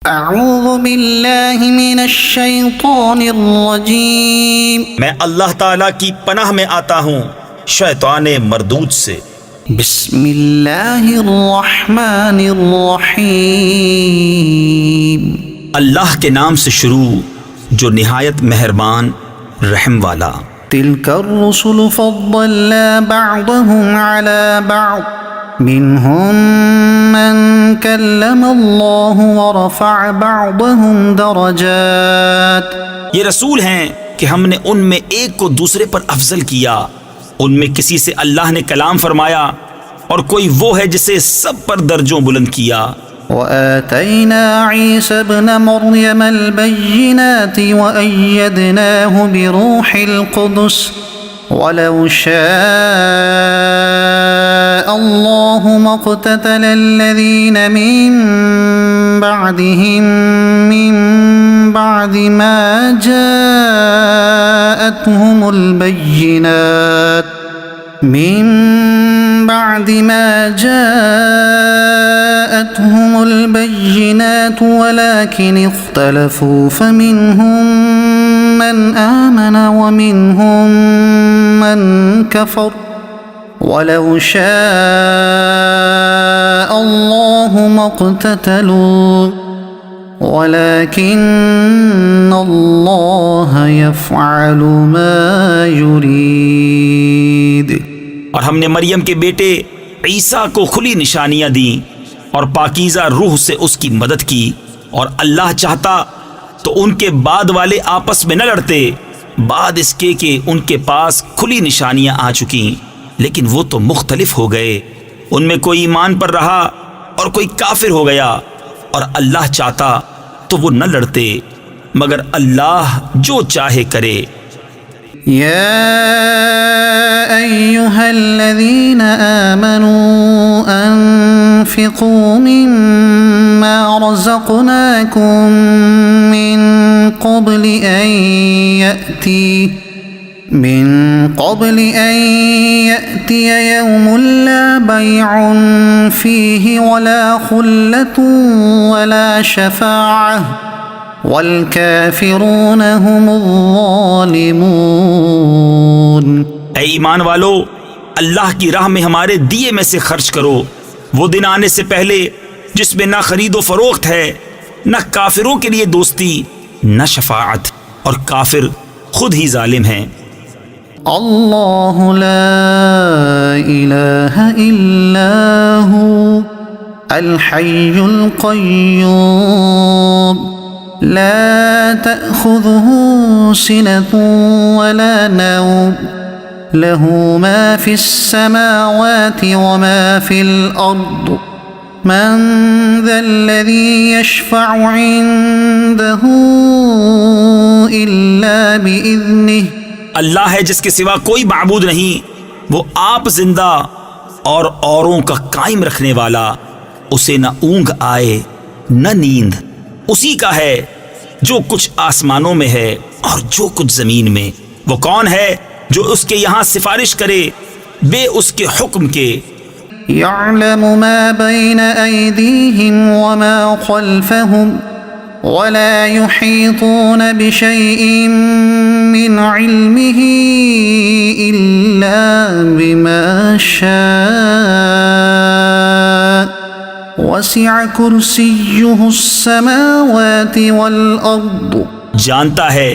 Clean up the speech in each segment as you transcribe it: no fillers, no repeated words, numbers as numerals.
اعوذ باللہ من الشیطان الرجیم، میں اللہ تعالیٰ کی پناہ میں آتا ہوں شیطان مردود سے۔ بسم اللہ الرحمن الرحیم، اللہ کے نام سے شروع جو نہایت مہربان رحم والا۔ تلک الرسل فضلنا بعضهم على بعض، منهم من کلم اللہ ورفع بعضهم درجات۔ یہ رسول ہیں کہ ہم نے ان میں ایک کو دوسرے پر افضل کیا، ان میں کسی سے اللہ نے کلام فرمایا اور کوئی وہ ہے جسے سب پر درجوں بلند کیا۔ وآتينا عيسى ابن مريم البينات وأيدناه بروح القدس ولو شاء الله ما اقتتل الذين من بعدهم من بعد ما جاءتهم البينات ولكن اختلفوا فمنهم من آمن ومنهم من كفر ولو شاء الله ما اقتتلوا ولكن الله يفعل ما يريد۔ اور ہم نے مریم کے بیٹے عیسیٰ کو کھلی نشانیاں دیں اور پاکیزہ روح سے اس کی مدد کی، اور اللہ چاہتا تو ان کے بعد والے آپس میں نہ لڑتے بعد اس کے کہ ان کے پاس کھلی نشانیاں آ چکیں، لیکن وہ تو مختلف ہو گئے، ان میں کوئی ایمان پر رہا اور کوئی کافر ہو گیا، اور اللہ چاہتا تو وہ نہ لڑتے مگر اللہ جو چاہے کرے۔ يا أيها الذين آمنوا أنفقوا مما رزقناكم من قبل أن يأتي يوم لا بيع فيه ولا خلة ولا شفاعة والکافرون هم الظالمون۔ اے ایمان والو، اللہ کی راہ میں ہمارے دیے میں سے خرچ کرو، وہ دن آنے سے پہلے جس میں نہ خرید و فروخت ہے، نہ کافروں کے لیے دوستی، نہ شفاعت، اور کافر خود ہی ظالم ہیں۔ اللہ لا الہ الا ہو الحی القیوم لا تأخذه سنة ولا نوم له ما في السماوات وما في الأرض من ذا الذي يشفع عنده إلا بإذنه۔ اللہ ہے جس کے سوا کوئی معبود نہیں، وہ آپ زندہ اور اوروں کا قائم رکھنے والا، اسے نہ اونگ آئے نہ نیند، اسی کا ہے جو کچھ آسمانوں میں ہے اور جو کچھ زمین میں۔ وہ کون ہے جو اس کے یہاں سفارش کرے بے اس کے حکم کے؟ يعلم ما بين أيديهم وما خلفهم ولا يحيطون بشيء من علمه إلا بما شاء وسع کرسیہ السماوات والارض۔ جانتا ہے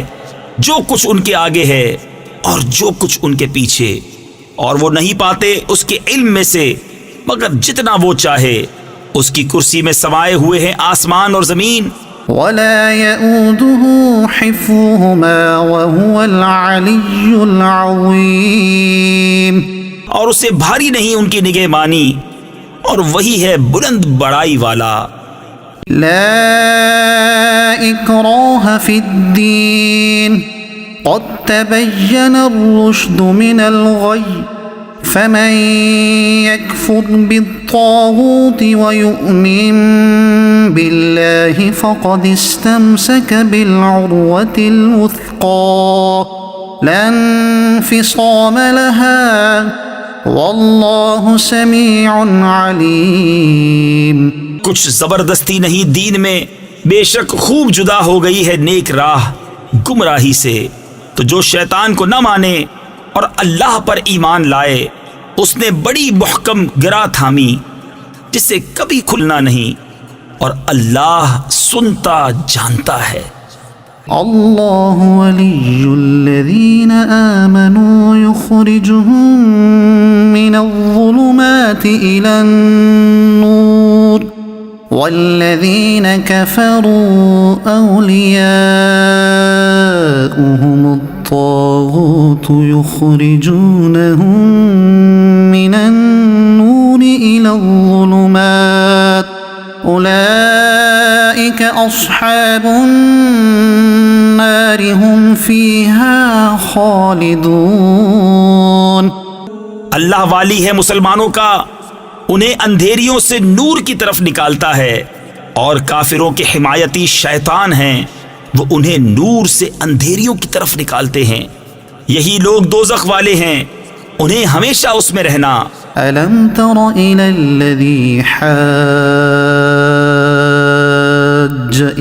جو کچھ ان کے آگے ہے اور جو کچھ ان کے پیچھے، اور وہ نہیں پاتے اس کے علم میں سے مگر جتنا وہ چاہے۔ اس کی کرسی میں سمائے ہوئے ہیں آسمان اور زمین۔ ولا يؤوده حفظهما وهو العلی العظیم۔ اور اسے بھاری نہیں ان کی نگہبانی، اور وہی ہے بلند بڑائی والا۔ لا اکراہ فی الدین قد تبین الرشد من الغی فمن يكفر بالطاغوت ويؤمن بالله فقد استمسك بالعروة الوثقى لا انفصام لها واللہ سمیع علیم۔ کچھ زبردستی نہیں دین میں بے شک خوب جدا ہو گئی ہے نیک راہ گمراہی سے۔ تو جو شیطان کو نہ مانے اور اللہ پر ایمان لائے، اس نے بڑی محکم گرا تھامی جسے کبھی کھلنا نہیں، اور اللہ سنتا جانتا ہے۔ اللہ ولی الذین آمنوا یخرجهم من الظلمات الى النور والذین کفروا اولیاؤهم الطاغوت یخرجونهم من النور الى الظلمات اولئک اصحاب النار هم فیہا خالدون۔ اللہ والی ہے مسلمانوں کا، انہیں اندھیریوں سے نور کی طرف نکالتا ہے، اور کافروں کے حمایتی شیطان ہیں، وہ انہیں نور سے اندھیریوں کی طرف نکالتے ہیں۔ یہی لوگ دوزخ والے ہیں، انہیں ہمیشہ اس میں رہنا۔ ألم تر إلى الذي حاج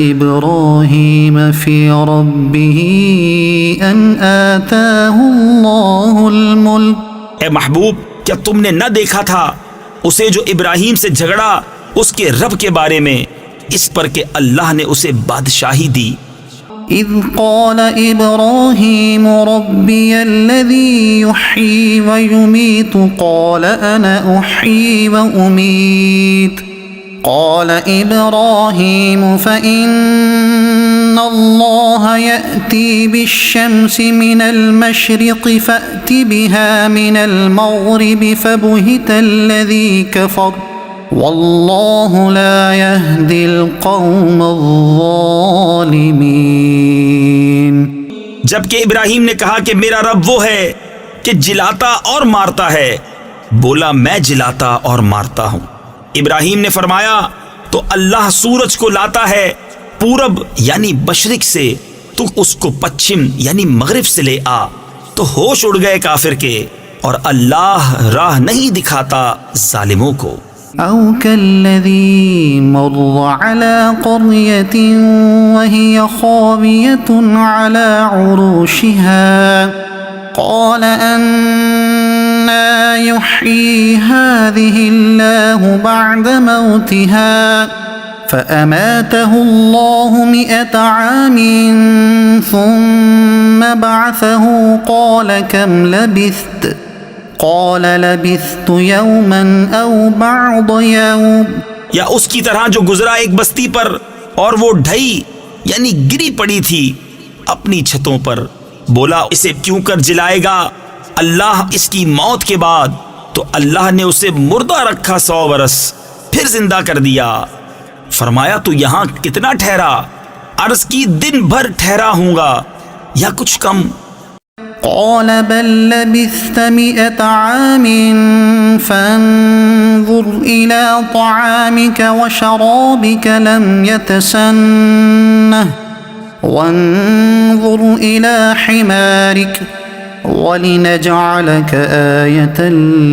إبراهيم في ربه أن آتاه الله الملك۔ اے محبوب، کیا تم نے نہ دیکھا تھا اسے جو ابراہیم سے جھگڑا اس کے رب کے بارے میں، اس پر کہ اللہ نے اسے بادشاہی دی۔ إذ قال إبراهيم ربي الذي يحيي ويميت قال أنا أحيي وأميت قال إبراهيم فإن الله يأتي بالشمس من المشرق فأت بها من المغرب فبهت الذي كفر واللہ لا یہدی القوم الظالمین۔ جبکہ ابراہیم نے کہا کہ میرا رب وہ ہے کہ جلاتا اور مارتا ہے، بولا میں جلاتا اور مارتا ہوں۔ ابراہیم نے فرمایا تو اللہ سورج کو لاتا ہے پورب یعنی مشرق سے، تو اس کو پچھم یعنی مغرب سے لے آ، تو ہوش اڑ گئے کافر کے، اور اللہ راہ نہیں دکھاتا ظالموں کو۔ او كالذي مر على قرية وهي خاوية على عروشها قال أنى يحيي هذه الله بعد موتها فأماته الله 100 عام ثم بعثه قال كم لبثت قال لبثت يوما او بعض يوم۔ یا اس کی طرح جو گزرا ایک بستی پر اور وہ ڈھئی یعنی گری پڑی تھی اپنی چھتوں پر، بولا اسے کیوں کر جلائے گا اللہ اس کی موت کے بعد، تو اللہ نے اسے مردہ رکھا 100 برس پھر زندہ کر دیا۔ فرمایا تو یہاں کتنا ٹھہرا؟ عرض کی دن بھر ٹھہرا ہوں گا یا کچھ کم۔ قال بل لبثت 100 عام فانظر إلى طعامك وشرابك لم يتسنه وانظر إلى حمارك ولنجعلك آية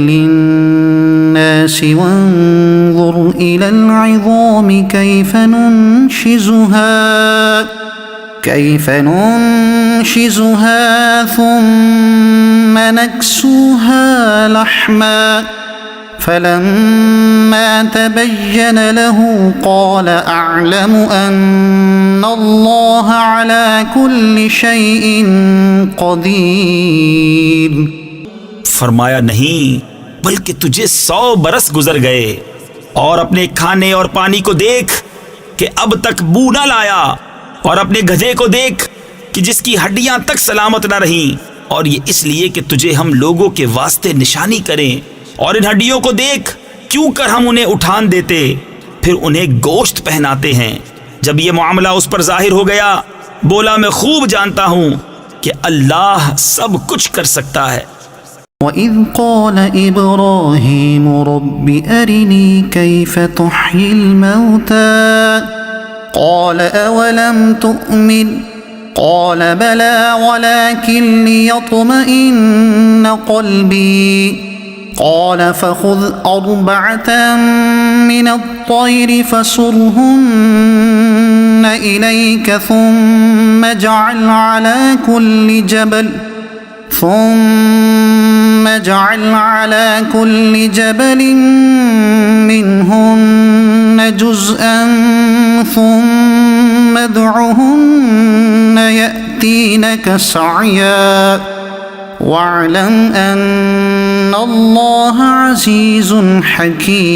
للناس وانظر إلى العظام كيف ننشزها ثم نكسوها لحما فلما تبين له قال أعلم أن الله على كل شيء قدير۔ فرمایا نہیں، بلکہ تجھے 100 برس گزر گئے، اور اپنے کھانے اور پانی کو دیکھ کہ اب تک بو نہ لایا، اور اپنے گدھے کو دیکھ کہ جس کی ہڈیاں تک سلامت نہ رہیں، اور یہ اس لیے کہ تجھے ہم لوگوں کے واسطے نشانی کریں، اور ان ہڈیوں کو دیکھ کیوں کر ہم انہیں اٹھان دیتے پھر انہیں گوشت پہناتے ہیں۔ جب یہ معاملہ اس پر ظاہر ہو گیا، بولا میں خوب جانتا ہوں کہ اللہ سب کچھ کر سکتا ہے۔ وَإِذْ قَالَ إِبْرَاهِيمُ رَبِّ أَرِنِي كَيْفَ تُحْيِي الْمَوْتَى قَالَ أَوَلَمْ تُؤْمِنْ قَالَ بَلَى وَلَكِنْ لِيَطْمَئِنَّ قَلْبِي قال فخذ 4 من الطير فصرهن إليك ثم اجعل على كل جبل منهن جزءا ثم ادعهن يأتينك سعيا واعلم أن الله عزيز حكيم۔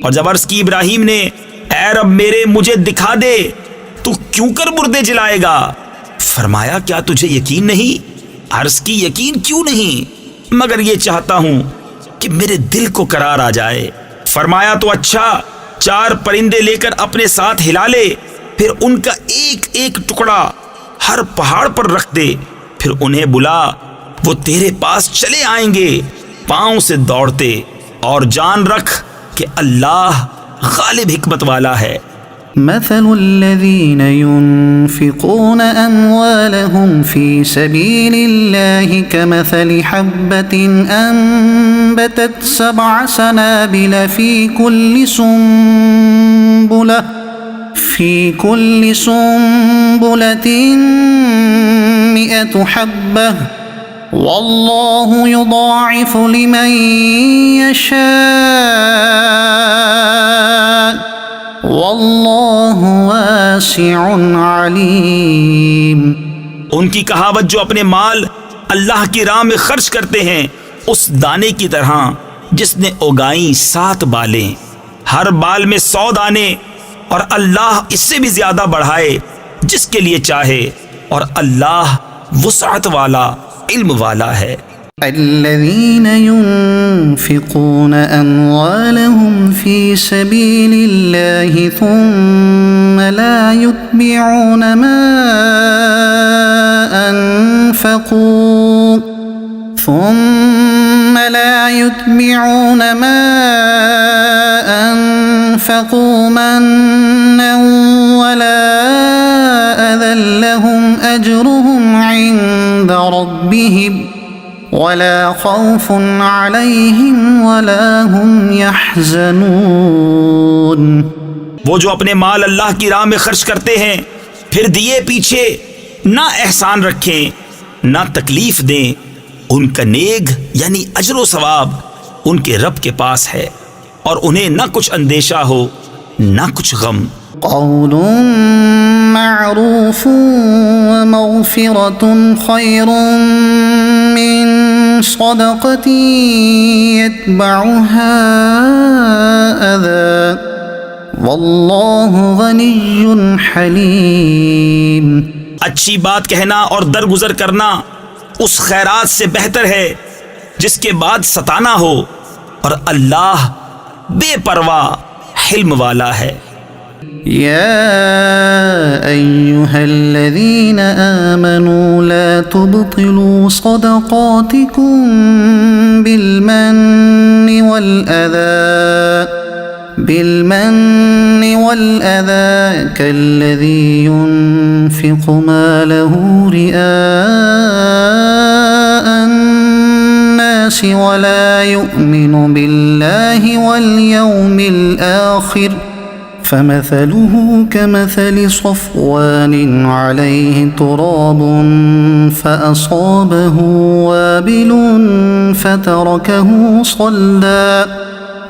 اور جب عرض کی ابراہیم نے اے رب میرے مجھے دکھا دے تو کیوں کر مردے جلائے گا؟ فرمایا کیا تجھے یقین نہیں؟ عرض کی یقین کیوں نہیں، مگر یہ چاہتا ہوں کہ میرے دل کو قرار آ جائے۔ فرمایا تو اچھا، 4 پرندے لے کر اپنے ساتھ ہلا لے، پھر ان کا ایک ایک ٹکڑا ہر پہاڑ پر رکھ دے، پھر انہیں بلا، وہ تیرے پاس چلے آئیں گے پاؤں سے دوڑتے، اور جان رکھ کہ اللہ غالب حکمت والا ہے۔ مثل الذين ينفقون أموالهم في سبيل الله كمثل حبة أنبتت 7 سنابل في كل سنبلة 100 حبة والله يضاعف لمن يشاء واللہ واسع علیم۔ ان کی کہاوت جو اپنے مال اللہ کی راہ میں خرچ کرتے ہیں اس دانے کی طرح جس نے اگائیں 7 بالیں، ہر بال میں 100 دانے، اور اللہ اس سے بھی زیادہ بڑھائے جس کے لیے چاہے، اور اللہ وسعت والا علم والا ہے۔ الذين ينفقون أموالهم في سبيل الله ثم لا يتبعون ما أنفقوا منا ولا أذى لهم أجرهم عند ربهم ولا خوف عليهم ولا هم يحزنون۔ وہ جو اپنے مال اللہ کی راہ میں خرچ کرتے ہیں پھر دیے پیچھے نہ احسان رکھیں نہ تکلیف دیں، ان کا نیک یعنی اجر و ثواب ان کے رب کے پاس ہے، اور انہیں نہ کچھ اندیشہ ہو نہ کچھ غم۔ قول معروف ومغفرة خير من صدقة يتبعها أذى والله غني حليم۔ اچھی بات کہنا اور درگزر کرنا اس خیرات سے بہتر ہے جس کے بعد ستانا ہو، اور اللہ بے پرواہ حلم والا ہے۔ يا أيها الذين آمنوا لا تبطلوا صدقاتكم بالمن والأذى كالذي ينفق ماله رئاء الناس ولا يؤمن بالله واليوم الآخر فمثله كمثل صفوان عليه تراب فأصابه وابل فتركه صلدا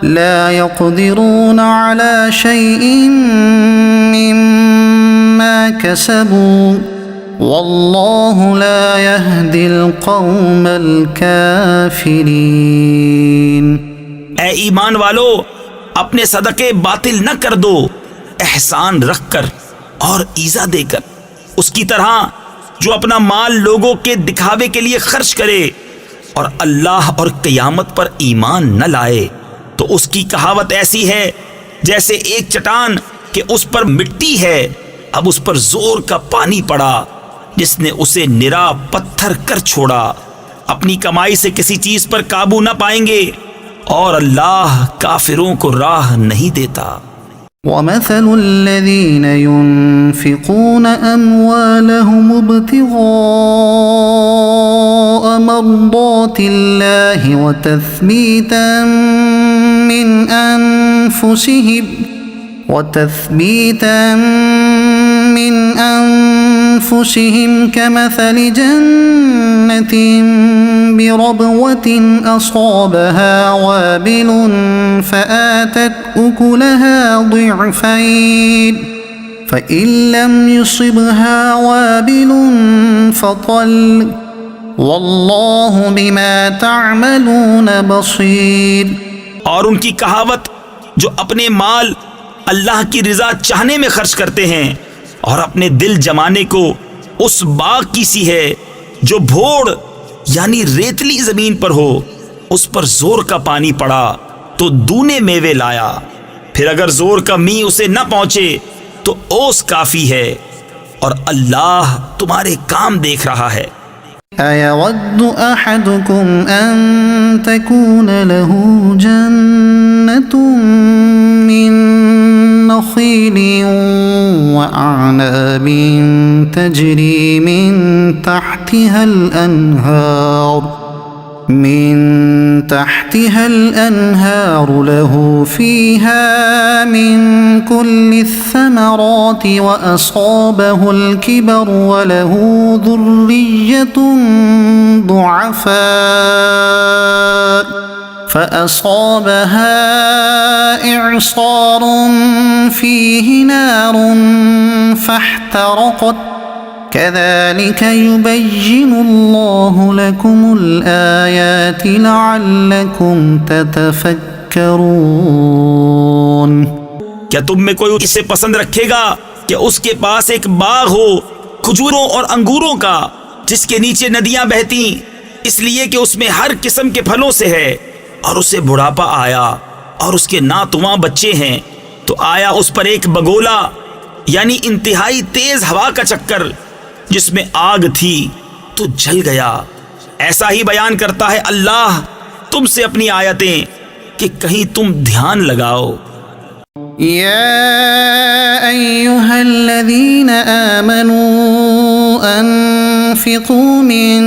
لا يقدرون على شيء مما كسبوا والله لا يهدي القوم الكافرين۔ اے ایمان والو، اپنے صدقے باطل نہ کر دو، احسان رکھ کر اور ایزا دے کر، اس کی طرح جو اپنا مال لوگوں کے دکھاوے کے لیے خرچ کرے اور اللہ اور قیامت پر ایمان نہ لائے، تو اس کی کہاوت ایسی ہے جیسے ایک چٹان کہ اس پر مٹی ہے، اب اس پر زور کا پانی پڑا جس نے اسے نرا پتھر کر چھوڑا، اپنی کمائی سے کسی چیز پر قابو نہ پائیں گے، اور اللہ کافروں کو راہ نہیں دیتا۔ وَمَثَلُ الَّذِينَ يُنفِقُونَ أَمْوَالَهُمُ ابْتِغَاءَ مَرْضَاتِ اللَّهِ وَتَثْبِيتًا مِّنْ أَنفُسِهِمْ وتثبيتا من أنفسهم كمثل جنة بربوة أصابها وابل فآتت أكلها ضعفين فإن لم يصبها وابل فطل واللہ بما تعملون بصیر۔ اور ان کی کہاوت جو اپنے مال اللہ کی رضا چاہنے میں خرچ کرتے ہیں اور اپنے دل جمانے کو اس باغ کی سی ہے جو بھوڑ یعنی ریتلی زمین پر ہو، اس پر زور کا پانی پڑا تو دونے میوے لایا، پھر اگر زور کا می اسے نہ پہنچے تو اوس کافی ہے، اور اللہ تمہارے کام دیکھ رہا ہے۔ أَيَوَدُّ أَحَدُكُمْ أَن تَكُونَ لَهُ جَنَّةٌ مِّن نَخِيلٍ وَأَعْنَابٍ تَجْرِي مِن تحتها الأنهار له فيها من كل الثمرات وأصابه الكبر وله ذرية ضعفاء فأصابها إعصار فيه نار فاحترقت كذلك يبين الله لكم الآيات لعلكم تتفكرون۔ کیا تم میں کوئی اسے پسند رکھے گا کہ اس کے پاس ایک باغ ہو کھجوروں اور انگوروں کا جس کے نیچے ندیاں بہتی، اس لیے کہ اس میں ہر قسم کے پھلوں سے ہے، اور اسے بڑھاپا آیا اور اس کے ناتواں بچے ہیں، تو آیا اس پر ایک بگولا یعنی انتہائی تیز ہوا کا چکر جس میں آگ تھی تو جل گیا۔ ایسا ہی بیان کرتا ہے اللہ تم سے اپنی آیتیں کہ کہیں تم دھیان لگاؤ۔ یا ایہا الذین آمنوا انفقوا من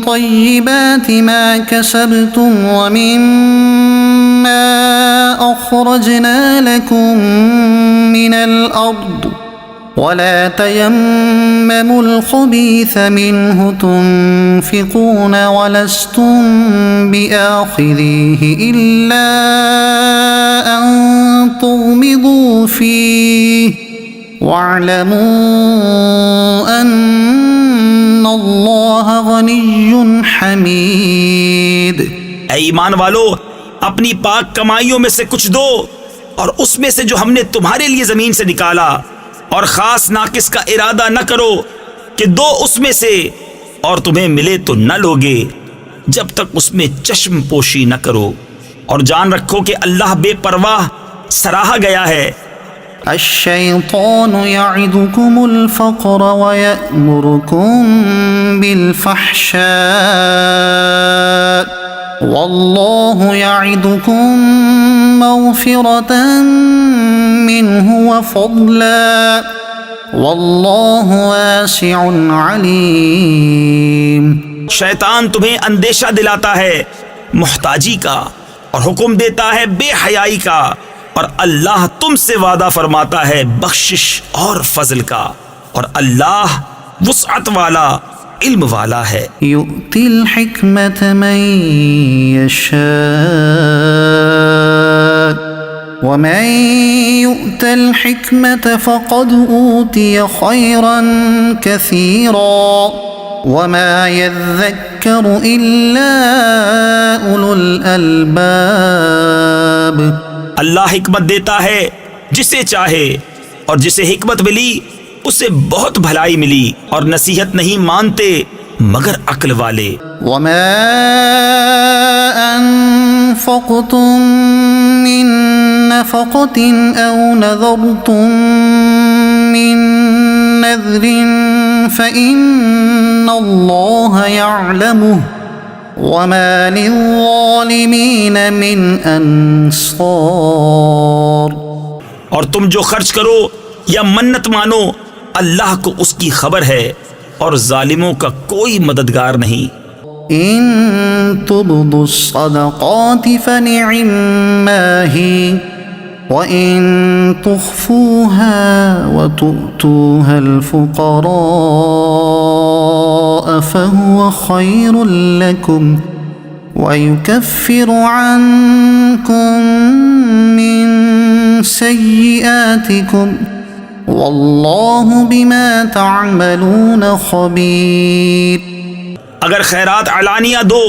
طیبات ما کسبتم ومما اخرجنا لکم من الارض ولا تيمموا الخبيث منه تنفقون ولستم بآخذيه إلا أن تغمضوا فيه واعلموا أن الله غني حميد۔ اے ایمان والو، اپنی پاک کمائیوں میں سے کچھ دو، اور اس میں سے جو ہم نے تمہارے لیے زمین سے نکالا، اور خاص ناقص کا ارادہ نہ کرو کہ دو اس میں سے اور تمہیں ملے تو نہ لوگے جب تک اس میں چشم پوشی نہ کرو، اور جان رکھو کہ اللہ بے پرواہ سراہا گیا ہے۔ الشیطان یعدکم الفقر ویأمرکم بالفحشاء واللہ یعدکم مغفرة منه وفضلا واللہ واسع علیم۔ شیطان تمہیں اندیشہ دلاتا ہے محتاجی کا اور حکم دیتا ہے بے حیائی کا، اور اللہ تم سے وعدہ فرماتا ہے بخشش اور فضل کا، اور اللہ وسعت والا علم والا ہے۔ یؤتی الحکمت من یشاء ومن یؤت الحکمت فقد اوتی خیرا کثیرا وما یذکر الا اولو الالباب۔ اللہ حکمت دیتا ہے جسے چاہے، اور جسے حکمت ملی اسے بہت بھلائی ملی، اور نصیحت نہیں مانتے مگر عقل والے۔ وما انفقتم من نفقة او نذرتم من نذر فإن اللہ يعلمه وما للظالمین من انصار۔ اور تم جو خرچ کرو یا منت مانو اللہ کو اس کی خبر ہے، اور ظالموں کا کوئی مددگار نہیں۔ ان تبدوا الصدقات فنعما هي وَإِن تُخْفُوهَا وَتُؤْتُوهَا الْفُقَرَاءَ فَهُوَ خَيْرٌ لَكُمْ وَيُكَفِّرُ عَنكُم مِّن سَيِّئَاتِكُمْ وَاللَّهُ بِمَا تَعْمَلُونَ خَبِيرٌ۔ اگر خیرات علانیہ دو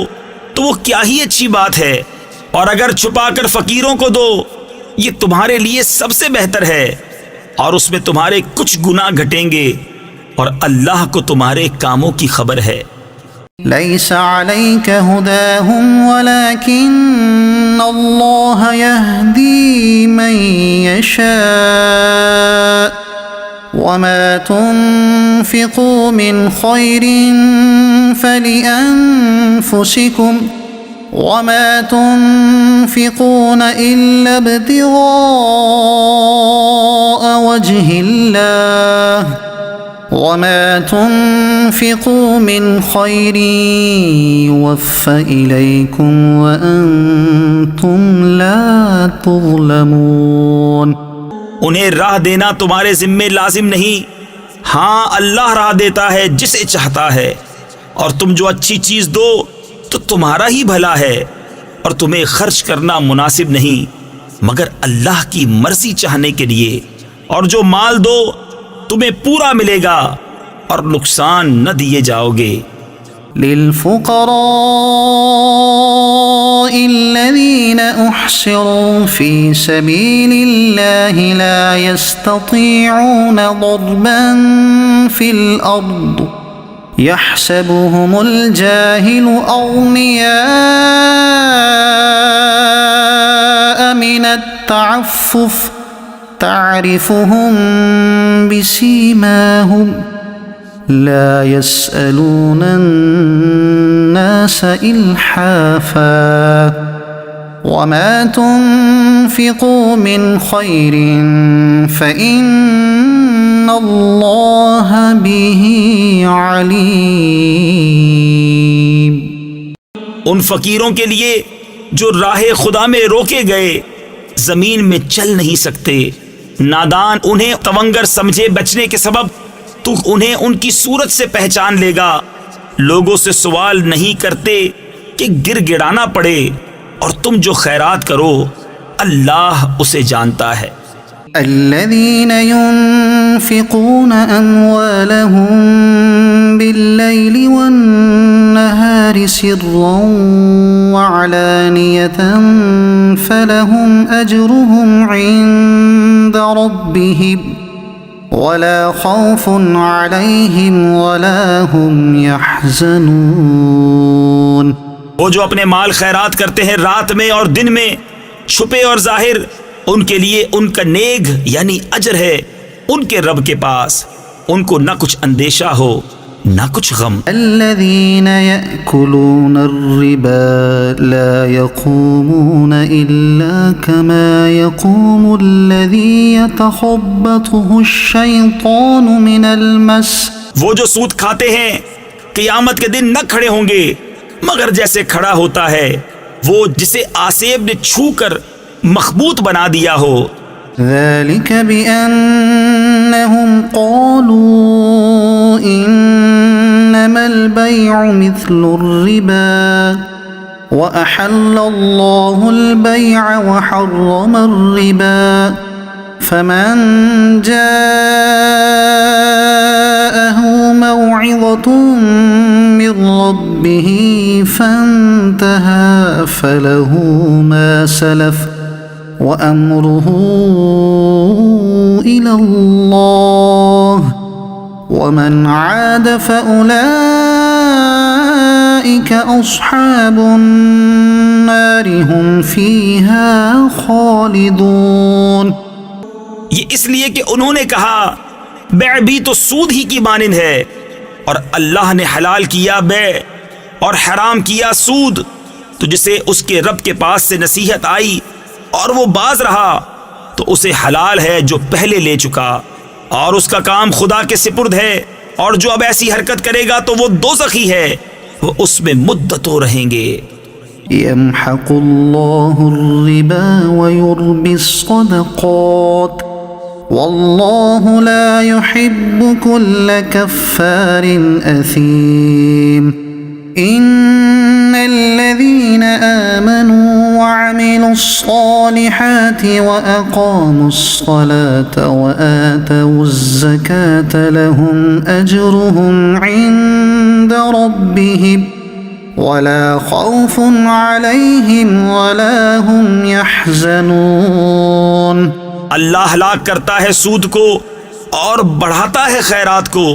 تو وہ کیا ہی اچھی بات ہے، اور اگر چھپا کر فقیروں کو دو یہ تمہارے لیے سب سے بہتر ہے، اور اس میں تمہارے کچھ گناہ گھٹیں گے، اور اللہ کو تمہارے کاموں کی خبر ہے۔ لَيْسَ عَلَيْكَ هُدَاهُمْ وَلَكِنَّ اللَّهَ يَهْدِي مَن يَشَاءُ وَمَا تُنفِقُوا مِنْ خَيْرٍ فَلِأَنفُسِكُمْ وَمَا تُنفِقُونَ إِلَّا ابْتِغَاءَ وَجْهِ اللَّهِ وَمَا تُنفِقُوا مِنْ خَيْرٍ يُوَفَّ إِلَيْكُمْ وَأَنْتُمْ لَا تُظْلَمُونَ۔ انہیں راہ دینا تمہارے ذمے لازم نہیں، ہاں اللہ راہ دیتا ہے جسے چاہتا ہے، اور تم جو اچھی چیز دو تو تمہارا ہی بھلا ہے، اور تمہیں خرچ کرنا مناسب نہیں مگر اللہ کی مرضی چاہنے کے لیے، اور جو مال دو تمہیں پورا ملے گا اور نقصان نہ دیے جاؤ گے۔ للفقراء الذين احصروا في سبيل الله لا يستطيعون ضربا في الارض يحسبهم الجاهل اغنياء من التعفف تعرفهم بسيماهم لا يسألون الناس إلحافا وما تنفقوا من خير فإن الله به عليم۔ ان فقیروں کے لیے جو راہ خدا میں روکے گئے زمین میں چل نہیں سکتے، نادان انہیں تونگر سمجھے بچنے کے سبب تو انہیں ان کی صورت سے پہچان لے گا۔ لوگوں سے سوال نہیں کرتے کہ گر گڑانا پڑے، اور تم جو خیرات کرو اللہ اسے جانتا ہے۔ الذين ينفقون أموالهم بالليل والنهار سرا وعلانية فلهم أجرهم عند ربهم ولا خوف عليهم ولا هم يحزنون۔ وہ جو اپنے مال خیرات کرتے ہیں رات میں اور دن میں، چھپے اور ظاہر، ان کے لیے ان کا نیگ یعنی اجر ہے ان کے رب کے پاس، ان کو نہ کچھ اندیشہ ہو نہ کچھ غم۔ الذين يأكلون الربا لا يقومون إلا كما يقوم الذي يتخبطه الشيطان من المس۔ وہ جو سود کھاتے ہیں قیامت کے دن نہ کھڑے ہوں گے مگر جیسے کھڑا ہوتا ہے وہ جسے آسیب نے چھو کر مخبوط بنا دیا ہو۔ ذلك بأنهم قالوا إنما البيع مثل الربا وأحل الله البيع وحرم الربا فمن جاءه موعظة من ربه فانتهى فله ما سلف وأمره إلى الله ومن عاد فأولئك أصحاب النار هم فيها خالدون۔ یہ اس لیے کہ انہوں نے کہا بیع بھی تو سود ہی کی مانند ہے، اور اللہ نے حلال کیا بیع اور حرام کیا سود، تو جسے اس کے رب کے پاس سے نصیحت آئی اور وہ باز رہا تو اسے حلال ہے جو پہلے لے چکا، اور اس کا کام خدا کے سپرد ہے، اور جو اب ایسی حرکت کرے گا تو وہ دوزخی ہے، وہ اس میں مدتوں رہیں گے۔ يمحق الله الربا ويربي الصدقات والله لا يحب كل كفار أثيم إن الذين آمنوا وعملوا الصالحات وأقاموا الصلاة وآتوا الزكاة لهم أجرهم عند ربهم ولا خوف عليهم ولا هم يحزنون. اللہ ہلاک کرتا ہے سود کو اور بڑھاتا ہے خیرات کو،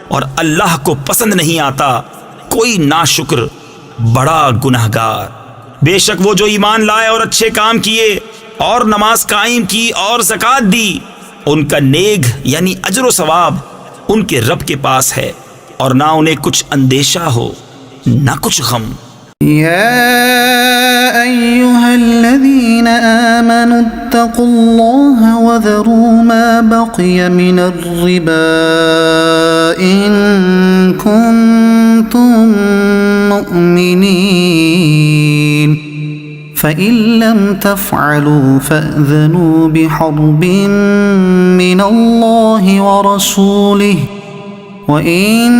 اور اللہ کو پسند نہیں آتا کوئی ناشکر بڑا گنہگار. بے شک وہ جو ایمان لائے اور اچھے کام کیے اور نماز قائم کی اور زکوٰۃ دی، ان کا نیک یعنی اجر و ثواب ان کے رب کے پاس ہے، اور نہ انہیں کچھ اندیشہ ہو نہ کچھ غم. يا أيها الذين آمنوا اتقوا الله وذروا ما بقي من الربا إن كنتم مؤمنين فإن لم تفعلوا فأذنوا بحرب من الله ورسوله وَإِن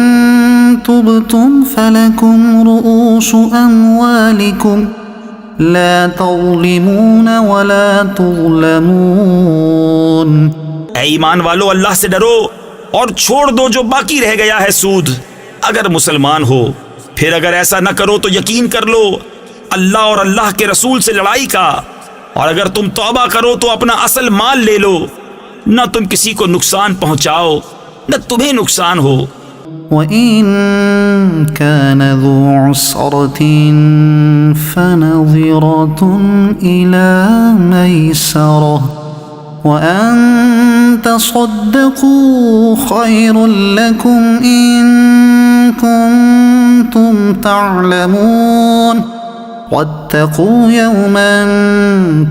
تُبْتُمْ فَلَكُمْ رُؤُوسُ أَمْوَالِكُمْ لَا تَظْلِمُونَ وَلَا تُظْلَمُونَ. اے ایمان والو، اللہ سے ڈرو اور چھوڑ دو جو باقی رہ گیا ہے سود اگر مسلمان ہو. پھر اگر ایسا نہ کرو تو یقین کر لو اللہ اور اللہ کے رسول سے لڑائی کا، اور اگر تم توبہ کرو تو اپنا اصل مال لے لو، نہ تم کسی کو نقصان پہنچاؤ نہ تمہیں نقصان ہو. وَإِن كَانَ ذُو عُسْرَةٍ فَنَظِرَةٌ إِلَى مَيْسَرَةٍ وَأَن تَصَدَّقُوا خَيْرٌ لَكُمْ إِن كُنتُمْ تَعْلَمُونَ. وَاتَّقُوا يَوْمًا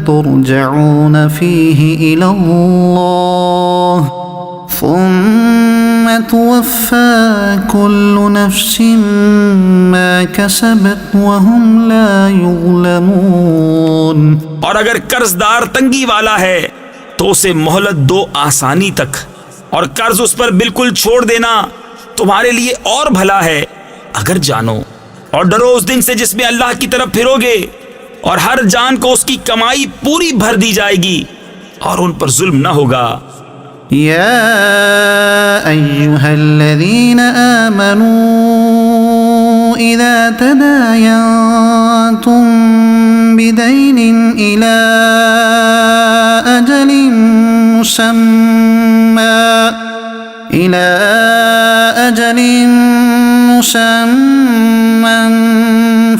تُرْجَعُونَ فِيهِ إِلَى اللَّهِ ثم توفى كل نفس ما كسبت وهم لا يظلمون. اور اگر قرض دار تنگی والا ہے تو اسے مہلت دو آسانی تک، اور قرض اس پر بالکل چھوڑ دینا تمہارے لیے اور بھلا ہے اگر جانو. اور ڈرو اس دن سے جس میں اللہ کی طرف پھرو گے، اور ہر جان کو اس کی کمائی پوری بھر دی جائے گی اور ان پر ظلم نہ ہوگا. يا أيها الذين آمنوا إذا تداينتم بدين إلى أجل مسمى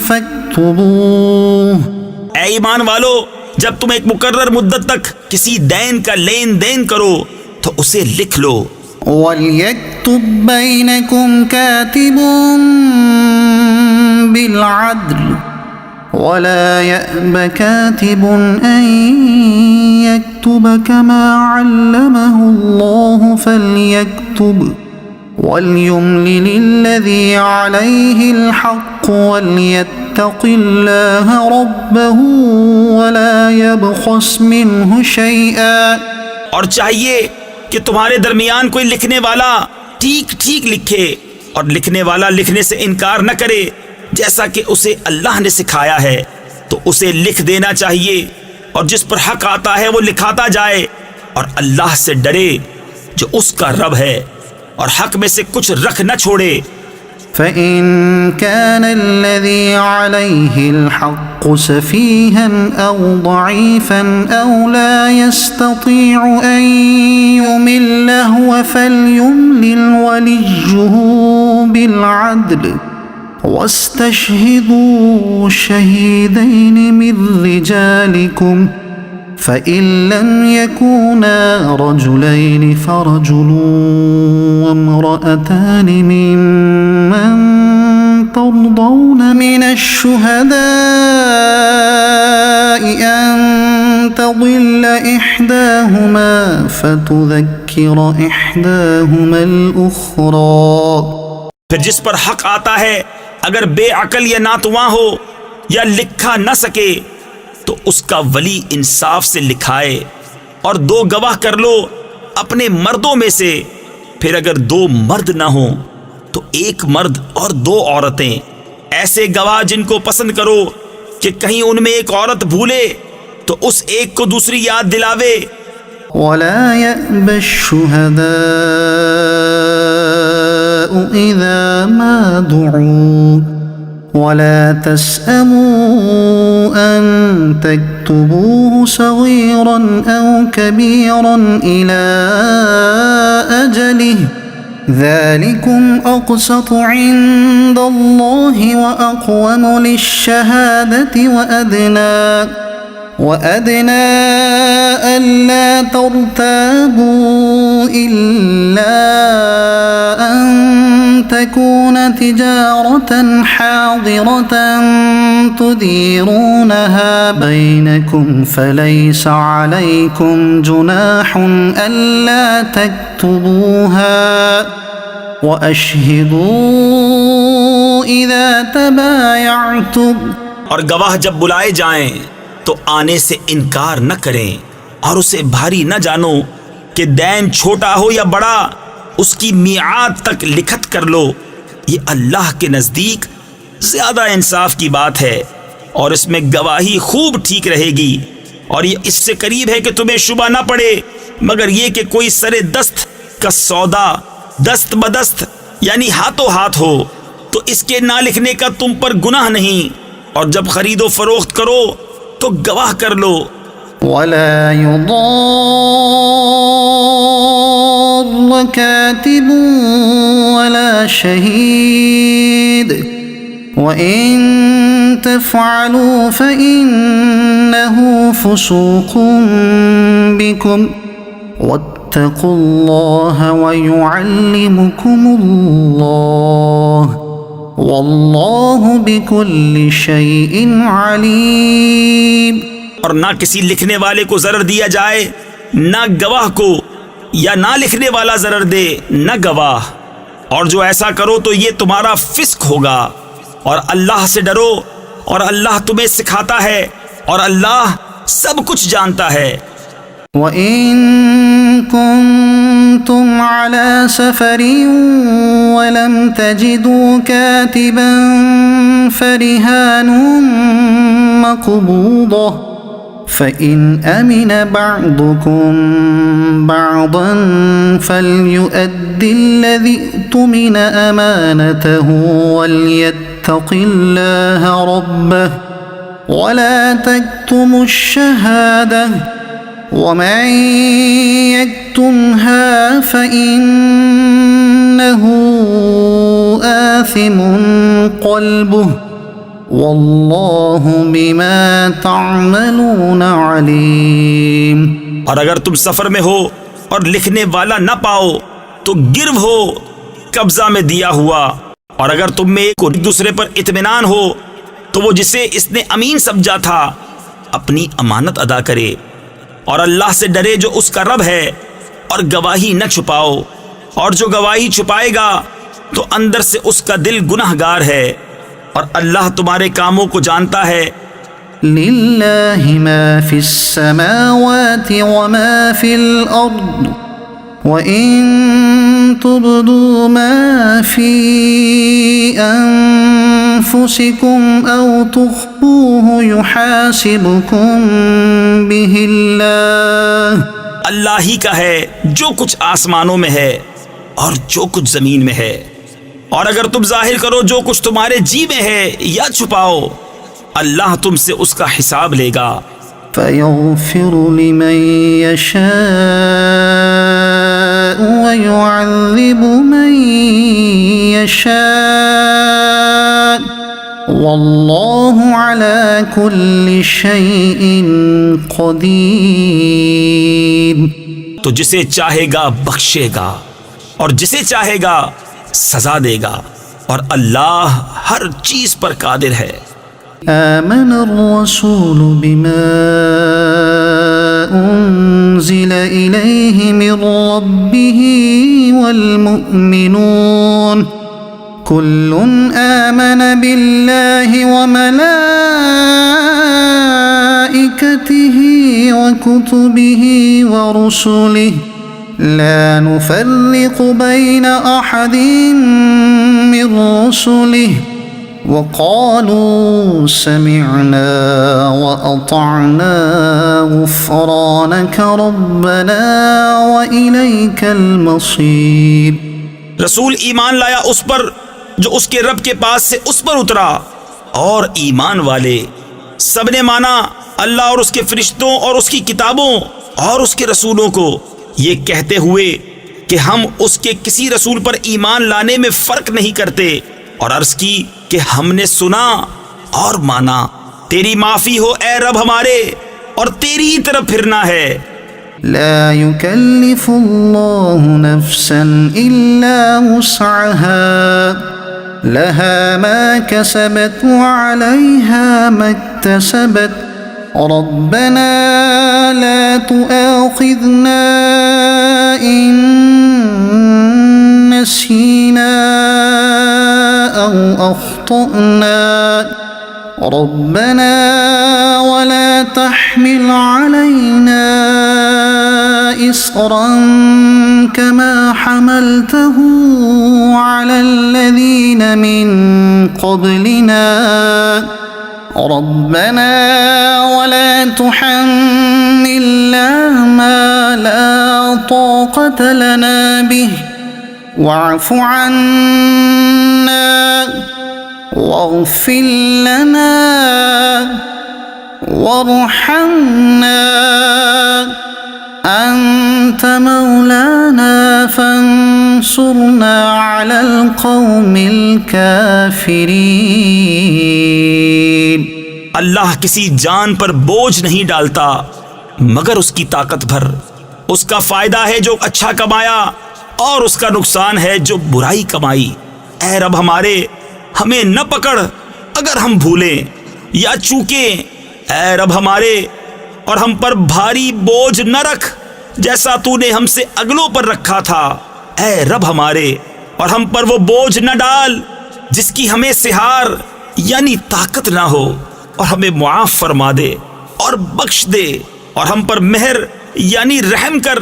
فاكتبوه. اے ایمان والو، جب تم ایک مقرر مدت تک کسی دین کا لین دین کرو تو اسے لکھ لو. وَلْيَكْتُبْ بَيْنَكُمْ كَاتِبٌ بِالْعَدْلِ وَلَا يَأْبَ كَاتِبٌ أَن يَكْتُبَ كَمَا عَلَّمَهُ اللَّهُ فَلْيَكْتُبْ وَلْيُمْلِلِ الَّذِي عَلَيْهِ الْحَقُّ وَلْيَتَّقِ اللَّهَ رَبَّهُ وَلَا يَبْخَسْ مِنْهُ شَيْئًا. اور چاہیے کہ تمہارے درمیان کوئی لکھنے والا ٹھیک ٹھیک لکھے، اور لکھنے والا لکھنے سے انکار نہ کرے جیسا کہ اسے اللہ نے سکھایا ہے، تو اسے لکھ دینا چاہیے، اور جس پر حق آتا ہے وہ لکھاتا جائے، اور اللہ سے ڈرے جو اس کا رب ہے، اور حق میں سے کچھ رکھ نہ چھوڑے. فَإِن كَانَ الَّذِي عَلَيْهِ الْحَقُّ سَفِيهًا أَوْ ضَعِيفًا أَوْ لَا يَسْتَطِيعُ أَن يُمِلَّ هُوَ فَلْيُمْلِلْ وَلِيُّهُ بِالْعَدْلِ وَاسْتَشْهِدُوا شَهِيدَيْنِ مِنْ رِجَالِكُمْ فَإِن لَّمْ يَكُونَا رَجُلَيْنِ فَرَجُلٌ وَامْرَأَتَانِ مِمَّن تَرْضَوْنَ مِنَ الشُّهَدَاءِ أَن تَضِلَّ إِحْدَاهُمَا فَتُذَكِّرَ إِحْدَاهُمَا الْأُخْرَى. پھر جس پر حق آتا ہے اگر بے عقل یا ناتواں ہو یا لکھا نہ سکے تو اس کا ولی انصاف سے لکھائے، اور 2 گواہ کر لو اپنے مردوں میں سے، پھر اگر 2 مرد نہ ہوں تو 1 مرد اور 2 عورتیں، ایسے گواہ جن کو پسند کرو کہ کہیں ان میں ایک عورت بھولے تو اس ایک کو دوسری یاد دلاوے۔ ولا يأب الشهداء إذا ما دعوا ولا تسأموا أن تكتبوه صغيرا أو كبيرا إلى أجله ذلكم أقسط عند الله وأقوم للشهادة وأدنى ألا ترتابوا إلا أن تكون تجارة حاضرة تديرونها بينكم فليس عليكم جناح ألا تكتبوها وأشهدوا إذا تبايعتم۔ اور گواہ جب بلائے جائیں تو آنے سے انکار نہ کریں، اور اسے بھاری نہ جانو کہ دین چھوٹا ہو یا بڑا، اس کی میعاد تک لکھت کر لو، یہ اللہ کے نزدیک زیادہ انصاف کی بات ہے، اور اس میں گواہی خوب ٹھیک رہے گی، اور یہ اس سے قریب ہے کہ تمہیں شبہ نہ پڑے مگر یہ کہ کوئی سر دست کا سودا دست بدست یعنی ہاتھوں ہاتھ ہو، تو اس کے نہ لکھنے کا تم پر گناہ نہیں، اور جب خرید و فروخت کرو تو گواہ کر لو۔ ولا يضار كاتب ولا شهيد وإن تفعلوا فإنه فسوق بكم واتقوا الله ويعلمكم الله واللہ بکل شیء علیم۔ اور نہ کسی لکھنے والے کو ضرر دیا جائے، نہ گواہ کو، یا نہ لکھنے والا ضرر دے نہ گواہ، اور جو ایسا کرو تو یہ تمہارا فسق ہوگا، اور اللہ سے ڈرو، اور اللہ تمہیں سکھاتا ہے، اور اللہ سب کچھ جانتا ہے۔ وَإِن كُنتُمْ عَلَى سَفَرٍ وَلَمْ تَجِدُوا كَاتِبًا فَرِهَانٌ مَّقْبُوضَةٌ فَإِنْ أَمِنَ بَعْضُكُمْ بَعْضًا فَلْيُؤَدِّ الَّذِي اؤْتُمِنَ أَمَانَتَهُ وَلْيَتَّقِ اللَّهَ رَبَّهُ وَلَا تَكْتُمُوا الشَّهَادَةَ وَمَن يَكْتُمْهَا فَإِنَّهُ آثِمٌ قَلْبُهُ وَاللَّهُ بِمَا تَعْمَلُونَ عَلِيمٌ۔ اور اگر تم سفر میں ہو اور لکھنے والا نہ پاؤ تو گرو ہو قبضہ میں دیا ہوا، اور اگر تم میں ایک دوسرے پر اطمینان ہو تو وہ جسے اس نے امین سمجھا تھا اپنی امانت ادا کرے، اور اللہ سے ڈرے جو اس کا رب ہے، اور گواہی نہ چھپاؤ، اور جو گواہی چھپائے گا تو اندر سے اس کا دل گنہگار ہے، اور اللہ تمہارے کاموں کو جانتا ہے۔ للہ ما فی السماوات وما فی الارض وَإِن تُبْدُوا مَا فِي أَنفُسِكُمْ أَوْ تُخْفُوهُ يُحَاسِبْكُم بِهِ اللَّهُ۔ اللہ ہی کا ہے جو کچھ آسمانوں میں ہے اور جو کچھ زمین میں ہے، اور اگر تم ظاہر کرو جو کچھ تمہارے جی میں ہے یا چھپاؤ، اللہ تم سے اس کا حساب لے گا۔ فَيَغْفِرُ لِمَن يَشَاءُ وَيُعَذِّبُ مَن يَشَاءُ وَاللَّهُ عَلَى كُلِّ شَيْءٍ قَدِيرٌ۔ تو جسے چاہے گا بخشے گا، اور جسے چاہے گا سزا دے گا، اور اللہ ہر چیز پر قادر ہے۔ آمن الرسول بما أنزل إليه من ربه والمؤمنون كل آمن بالله وملائكته وكتبه ورسله لا نفرق بين أحد من رسله وقالوا سمعنا وأطعنا غفرانك ربنا وإليك المصير. رسول ایمان لایا اس پر جو اس کے رب کے پاس سے اس پر اترا، اور ایمان والے سب نے مانا اللہ اور اس کے فرشتوں اور اس کی کتابوں اور اس کے رسولوں کو، یہ کہتے ہوئے کہ ہم اس کے کسی رسول پر ایمان لانے میں فرق نہیں کرتے، اور عرض کی کہ ہم نے سنا اور مانا، تیری معافی ہو اے رب ہمارے، اور تیری ہی طرف پھرنا ہے. لا يكلف الله نفسا إلا وسعها لها ما كسبت وعليها ما اكتسبت ربنا لا تؤاخذنا إن نسينا أو أخطأنا ربنا ولا تحمل علينا إصرا كما حملته على الذين من قبلنا ربنا ولا تحملنا ما لا طاقة لنا به واعف عنا واغفر لنا وارحمنا أنت مولانا فانصرنا على القوم الكافرين. اللہ کسی جان پر بوجھ نہیں ڈالتا مگر اس کی طاقت بھر. اس کا فائدہ ہے جو اچھا کمایا اور اس کا نقصان ہے جو برائی کمائی. اے رب ہمارے ہمیں نہ پکڑ اگر ہم بھولیں یا چوکیں. اے رب ہمارے اور ہم پر بھاری بوجھ نہ رکھ جیسا تو نے ہم سے اگلوں پر رکھا تھا. اے رب ہمارے اور ہم پر وہ بوجھ نہ ڈال جس کی ہمیں سہار یعنی طاقت نہ ہو، اور ہمیں معاف فرما دے اور بخش دے، اور ہم پر مہر یعنی رحم کر.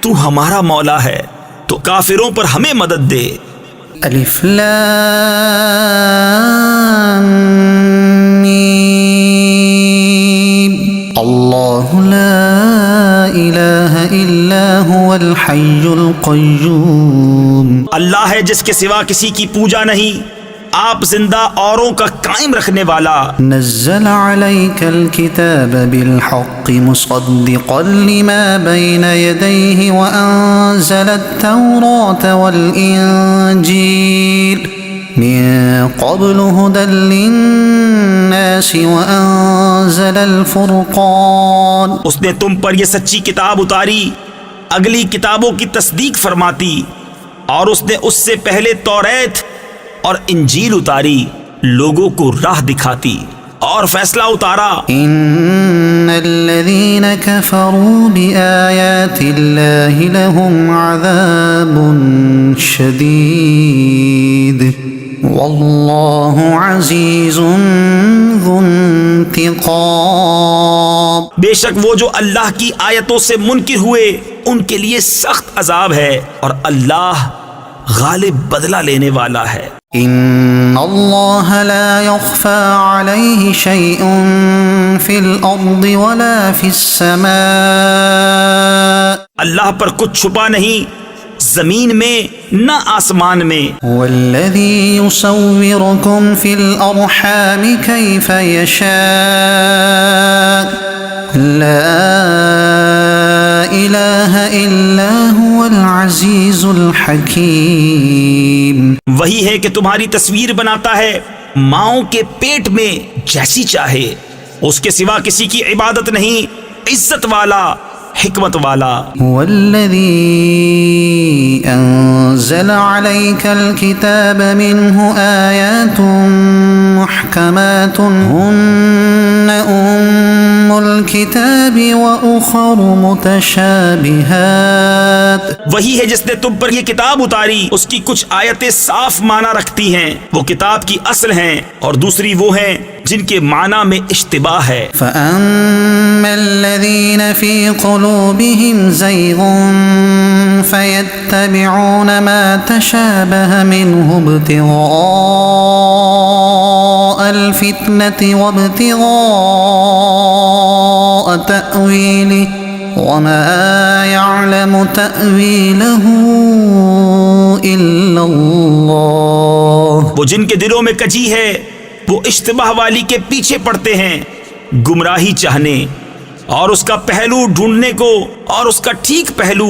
تو ہمارا مولا ہے تو کافروں پر ہمیں مدد دے. الف لام میم اللہ لا الہ الا هو الحی القیوم. اللہ ہے جس کے سوا کسی کی پوجا نہیں، آپ زندہ اوروں کا قائم رکھنے والا. نزل عليك الكتاب بالحق مصدقا لما بين يديه وأنزل التوراة والإنجيل من قبل هدى للناس وأنزل الفرقان. اس نے تم پر یہ سچی کتاب اتاری اگلی کتابوں کی تصدیق فرماتی، اور اس نے اس سے پہلے توریت اور انجیل اتاری لوگوں کو راہ دکھاتی اور فیصلہ اتارا. ان الذين كفروا بآيات الله لهم عذاب شديد والله عزيز ذو انتقام. بے شک وہ جو اللہ کی آیتوں سے منکر ہوئے ان کے لیے سخت عذاب ہے، اور اللہ غالب بدلہ لینے والا ہے. ان اللہ لا يخفى عليه شيء في الارض ولا في السماء. اللہ پر کچھ چھپا نہیں زمین میں نہ آسمان میں. هو الذي يصوركم في الارحام كيف يشاء لا الہ الا هو العزیز الحکیم. وہی ہے کہ تمہاری تصویر بناتا ہے ماؤں کے پیٹ میں جیسی چاہے، اس کے سوا کسی کی عبادت نہیں، عزت والا حکمت والا. هو الذي أنزل عليك الكتاب منه آيات محكمات هن أم الكتاب وأخر متشابهات. وہی ہے جس نے تم پر یہ کتاب اتاری، اس کی کچھ آیتیں صاف معنی رکھتی ہیں، وہ کتاب کی اصل ہیں، اور دوسری وہ ہیں جن کے معنی میں اشتباہ ہے. فأما الذين في قلوبهم زيغ فيتبعون ما تشابه منه ابتغاء الفتنة وابتغاء تأويله وما يعلم تأويله إلا الله. وہ جن کے دلوں میں کجی ہے وہ اشتباہ والی کے پیچھے پڑتے ہیں، گمراہی چاہنے اور اس کا پہلو ڈھونڈنے کو، اور اس کا ٹھیک پہلو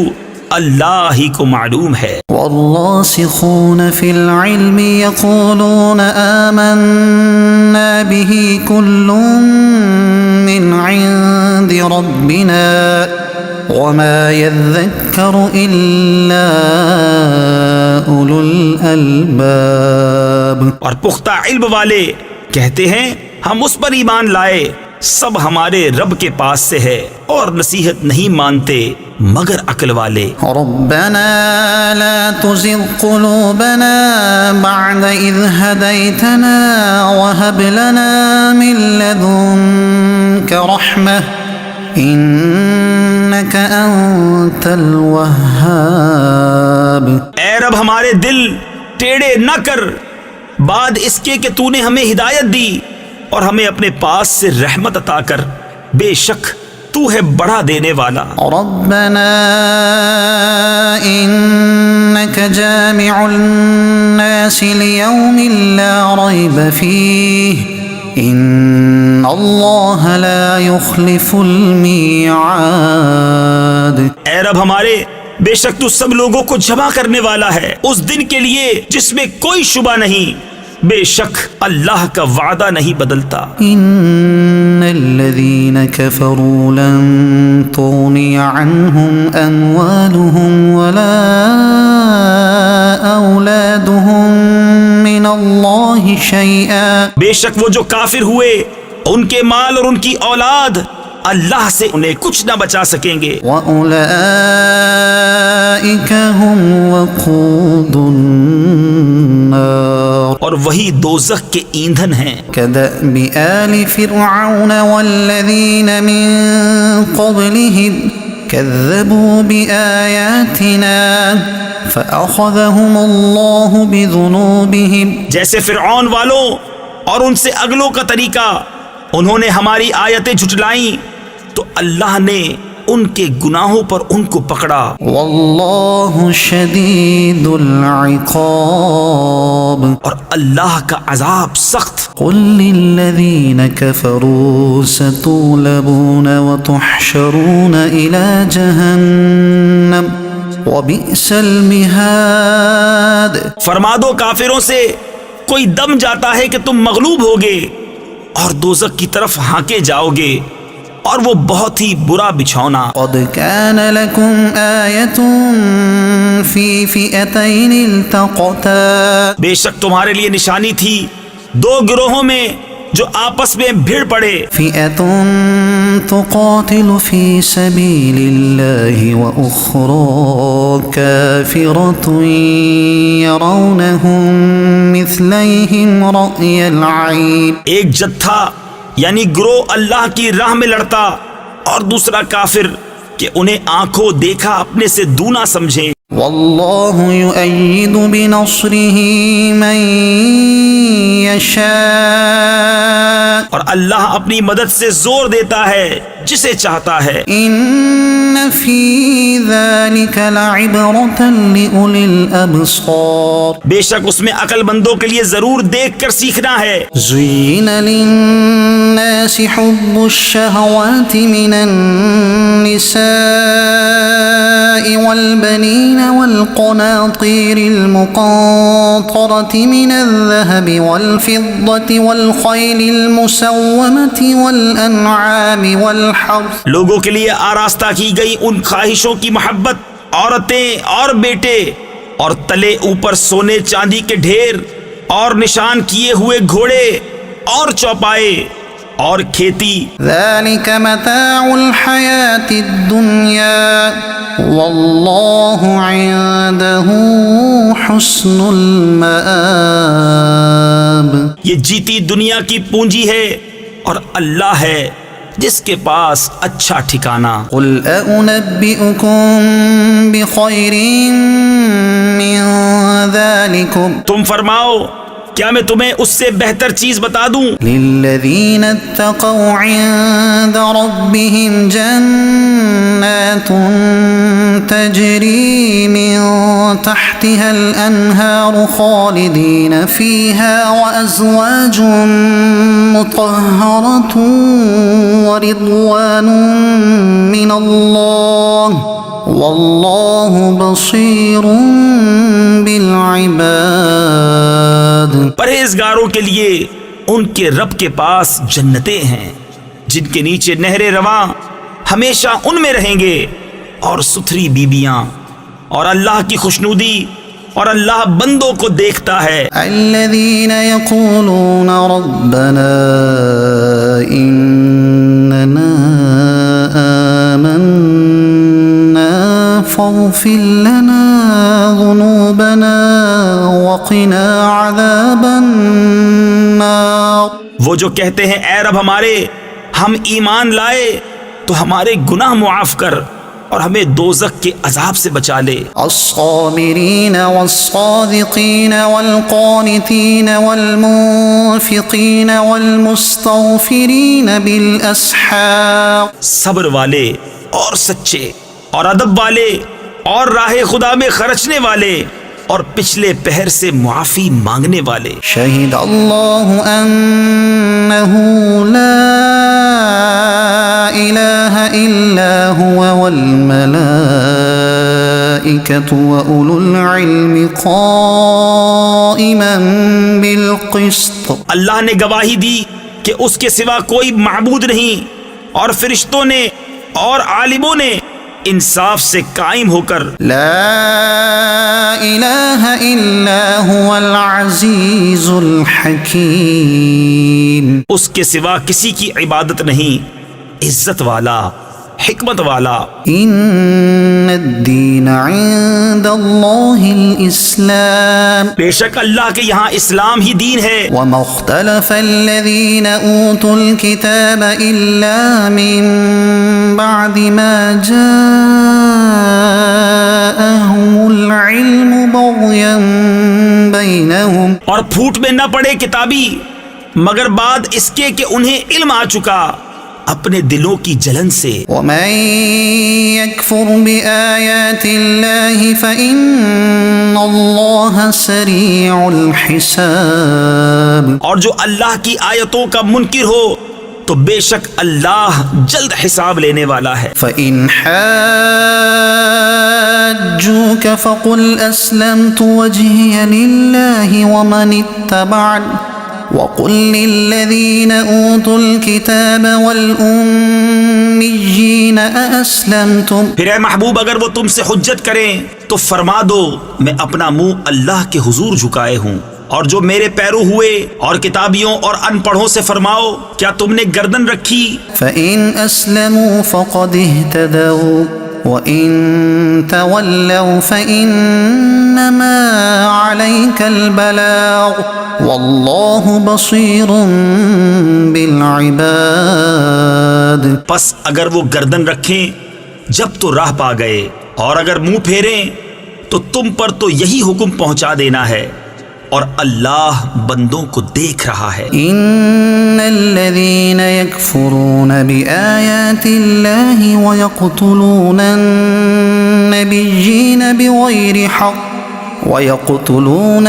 اللہ ہی کو معلوم ہے. والراسخون في العلم يقولون آمنا به كل من عند ربنا وما يذكر إلا أولو الألباب. اور پختہ علم والے کہتے ہیں ہم اس پر ایمان لائے، سب ہمارے رب کے پاس سے ہے، اور نصیحت نہیں مانتے مگر عقل والے. ربنا لا تزغ قلوبنا بعد إذ هديتنا وهب لنا من لدنك رحمة إنك أنت الوهاب. اے رب ہمارے دل ٹیڑے نہ کر بعد اس کے کہ تو نے ہمیں ہدایت دی، اور ہمیں اپنے پاس سے رحمت عطا کر، بے شک تو ہے بڑا دینے والا. ربنا إنك جامع الناس ليوم لا ريب فيه إن الله لا يخلف الميعاد. اے رب ہمارے، بے شک تو سب لوگوں کو جمع کرنے والا ہے اس دن کے لیے جس میں کوئی شبہ نہیں، بے شک اللہ کا وعدہ نہیں بدلتا. إن الذين كفروا لن تغني عنهم أموالهم ولا أولادهم من الله شيئا. بے شک وہ جو کافر ہوئے ان کے مال اور ان کی اولاد اللہ سے انہیں کچھ نہ بچا سکیں گے. وَأُولَئِكَ هُمْ وَقُودُ النَّارِ. اور وہی دوزخ کے ایندھن ہیں. كَدَأْبِ آلِ فِرْعَوْنَ وَالَّذِينَ مِن قَبْلِهِمْ كَذَّبُوا بِآيَاتِنَا فَأَخَذَهُمُ اللَّهُ بِذُنُوبِهِمْ. جیسے فرعون والوں اور ان سے اگلوں کا طریقہ، انہوں نے ہماری آیتیں جھٹلائیں تو اللہ نے ان کے گناہوں پر ان کو پکڑا. واللہ شدید العقاب. اور اللہ کا عذاب سخت. قل للذین کفروا ستغلبون وتحشرون الى جہنم وبئس المہاد. فرما دو کافروں سے کوئی دم جاتا ہے کہ تم مغلوب ہوگے اور دوزخ کی طرف ہانکے جاؤ گے، اور وہ بہت ہی برا بچھونا. قد كان لكم آية في فئتين التقتا. بے شک تمہارے لیے نشانی تھی دو گروہوں میں جو آپس میں بھیڑ پڑے. فئة تقاتل في سبيل الله وأخرى كافرة يرونهم مثليهم رأي العين. ایک جتھا یعنی گروہ اللہ کی راہ میں لڑتا، اور دوسرا کافر کہ انہیں آنکھوں دیکھا اپنے سے دونا سمجھے. واللہ یؤید بنصرہ من یشاء. اور اللہ اپنی مدد سے زور دیتا ہے جسے چاہتا ہے. ان فی ذلک لعبرۃ لأولی الابصار. بے شک اس میں عقل مندوں کے لیے ضرور دیکھ کر سیکھنا ہے. زین للناس حب الشہوات من النساء والبنین والقناطیر المقنطرة من الذهب والفضة والخیل المسومة والانعام والحرث. لوگوں کے لیے آراستہ کی گئی ان خواہشوں کی محبت، عورتیں اور بیٹے اور تلے اوپر سونے چاندی کے ڈھیر اور نشان کیے ہوئے گھوڑے اور چوپائے اور کھیتی. ذلك متاع الحياة الدنيا والله عنده حسن المآب. یہ جیتی دنیا کی پونجی ہے اور اللہ ہے جس کے پاس اچھا ٹھکانہ. قل أنبئكم بخير من ذلكم. تم فرماؤ کیا میں تمہیں اس سے بہتر چیز بتا دوں؟ للذين اتقوا عند ربهم جنات تجري من تحتها الأنهار خالدين فيها وأزواج مطهرة ورضوان من الله والله بصير بالعباد. پرہیزگاروں کے لیے ان کے رب کے پاس جنتیں ہیں جن کے نیچے نہریں رواں ہمیشہ ان میں رہیں گے اور ستھری بیبیاں اور اللہ کی خوشنودی اور اللہ بندوں کو دیکھتا ہے. الذين يقولون ربنا إننا آمنا فاغفر لنا ذنوبنا وقنا عذاب النار. وہ جو کہتے ہیں اے رب ہمارے ہم ایمان لائے تو ہمارے گناہ معاف کر اور ہمیں دوزخ کے عذاب سے بچا لے. الصابرين والصادقين والقانتين والمنفقين والمستغفرين بالأسحار. صبر والے اور سچے اور ادب والے اور راہ خدا میں خرچنے والے اور پچھلے پہر سے معافی مانگنے والے. شہد اللہ انہ لا الہ الا هو والملائکۃ وأولو العلم قائما بالقسط. اللہ نے گواہی دی کہ اس کے سوا کوئی معبود نہیں اور فرشتوں نے اور عالموں نے انصاف سے قائم ہو کر. لا الہ الا هو العزیز الحکیم. اس کے سوا کسی کی عبادت نہیں، عزت والا، حکمت والا. ان الدین عند اللہ الاسلام. بے شک اللہ کے یہاں اسلام ہی دین ہے. وما اختلف الذین اوتوا الكتاب الا من بعد ما جاءهم العلم بغیا بینہم. اور پھوٹ میں نہ پڑے کتابی مگر بعد اس کے کہ انہیں علم آ چکا اپنے دلوں کی جلن سے. ومن يكفر بآيات الله فإن الله سريع الحساب. اور جو اللہ کی آیتوں کا منکر ہو تو بے شک اللہ جلد حساب لینے والا ہے. فإن حاجوك فقل أسلمت وجهي لله ومن اتبعني وقل للذين أوتوا الكتاب والأميين أأسلمتم. پھر اے محبوب اگر وہ تم سے حجت کریں تو فرما دو میں اپنا منہ اللہ کے حضور جھکائے ہوں. اور جو میرے پیرو ہوئے اور کتابیوں اور ان پڑھوں سے فرماؤ کیا تم نے گردن رکھی؟ فإن أسلموا فقد اهتدوا وإن تولوا فإنما عليك البلاغ والله بصير بالعباد. پس اگر وہ گردن رکھیں جب تو راہ پا گئے اور اگر منہ پھیریں تو تم پر تو یہی حکم پہنچا دینا ہے اور اللہ بندوں کو دیکھ رہا ہے. ان الذين يكفرون بآيات الله ويقتلون النبيين بغير حق ويقتلون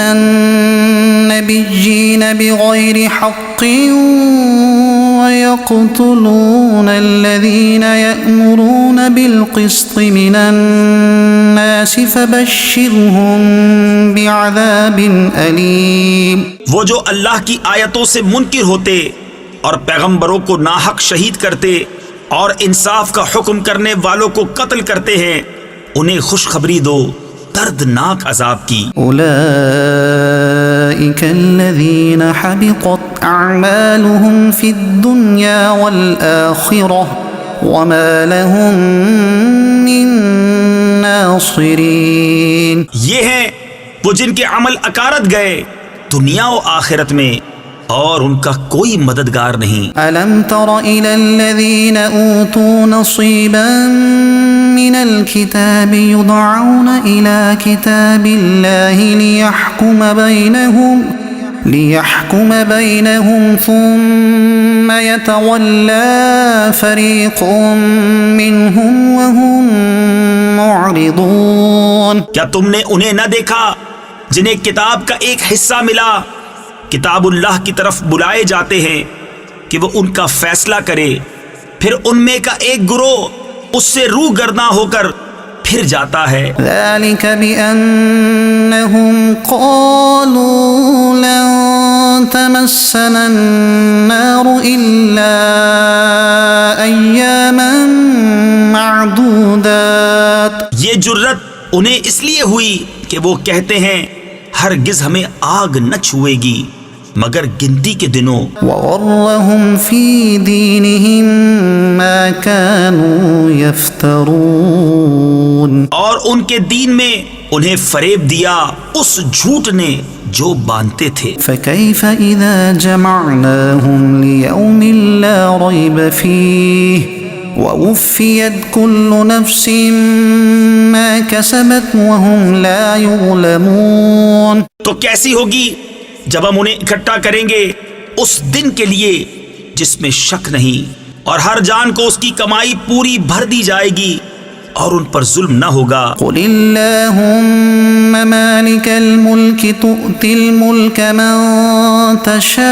ويقتلون الذين يأمرون بالقسط من الناس فبشرهم بعذاب أليم. وہ جو اللہ کی آیتوں سے منکر ہوتے اور پیغمبروں کو ناحق شہید کرتے اور انصاف کا حکم کرنے والوں کو قتل کرتے ہیں انہیں خوشخبری دو دردناک عذاب کی۔ أولئك الذين حبطت أعمالهم في الدنيا والآخرة وما لهم من ناصرين۔ یہ ہیں وہ جن کے عمل اکارت گئے دنیا و آخرت میں، اور ان کا کوئی مددگار نہیں۔ ألم تر إلى الذين أوتوا نصيبا من الكتاب يدعون إلى كتاب الله ليحكم بينهم ثم يتولى فريق منهم وهم معرضون۔ کیا تم نے انہیں نہ دیکھا جنہیں کتاب کا ایک حصہ ملا، کتاب اللہ کی طرف بلائے جاتے ہیں کہ وہ ان کا فیصلہ کرے، پھر ان میں کا ایک گروہ اس سے روح گرداں ہو کر پھر جاتا ہے۔ ذلك بأنهم قالوا لن تمسنا النار إلا أياما معدودات۔ یہ جرت انہیں اس لیے ہوئی کہ وہ کہتے ہیں ہرگز ہمیں آگ نہ چھوئے گی مگر گنتی کے دنوں۔ وغرهم في دينهم ما كانوا يفترون۔ اور ان کے دین میں انہیں فریب دیا اس جھوٹ نے جو باندھتے تھے۔ فكيف إذا جمعناهم ليوم لا ريب فيه ووفيت كل نفس ما كسبت وهم لا يظلمون۔ تو کیسی ہوگی جب ہم انہیں اکٹھا کریں گے اس دن کے لیے جس میں شک نہیں، اور ہر جان کو اس کی کمائی پوری بھر دی جائے گی اور ان پر ظلم نہ ہوگا۔ قل اللهم مالك الملك تؤتي الملك من تشاء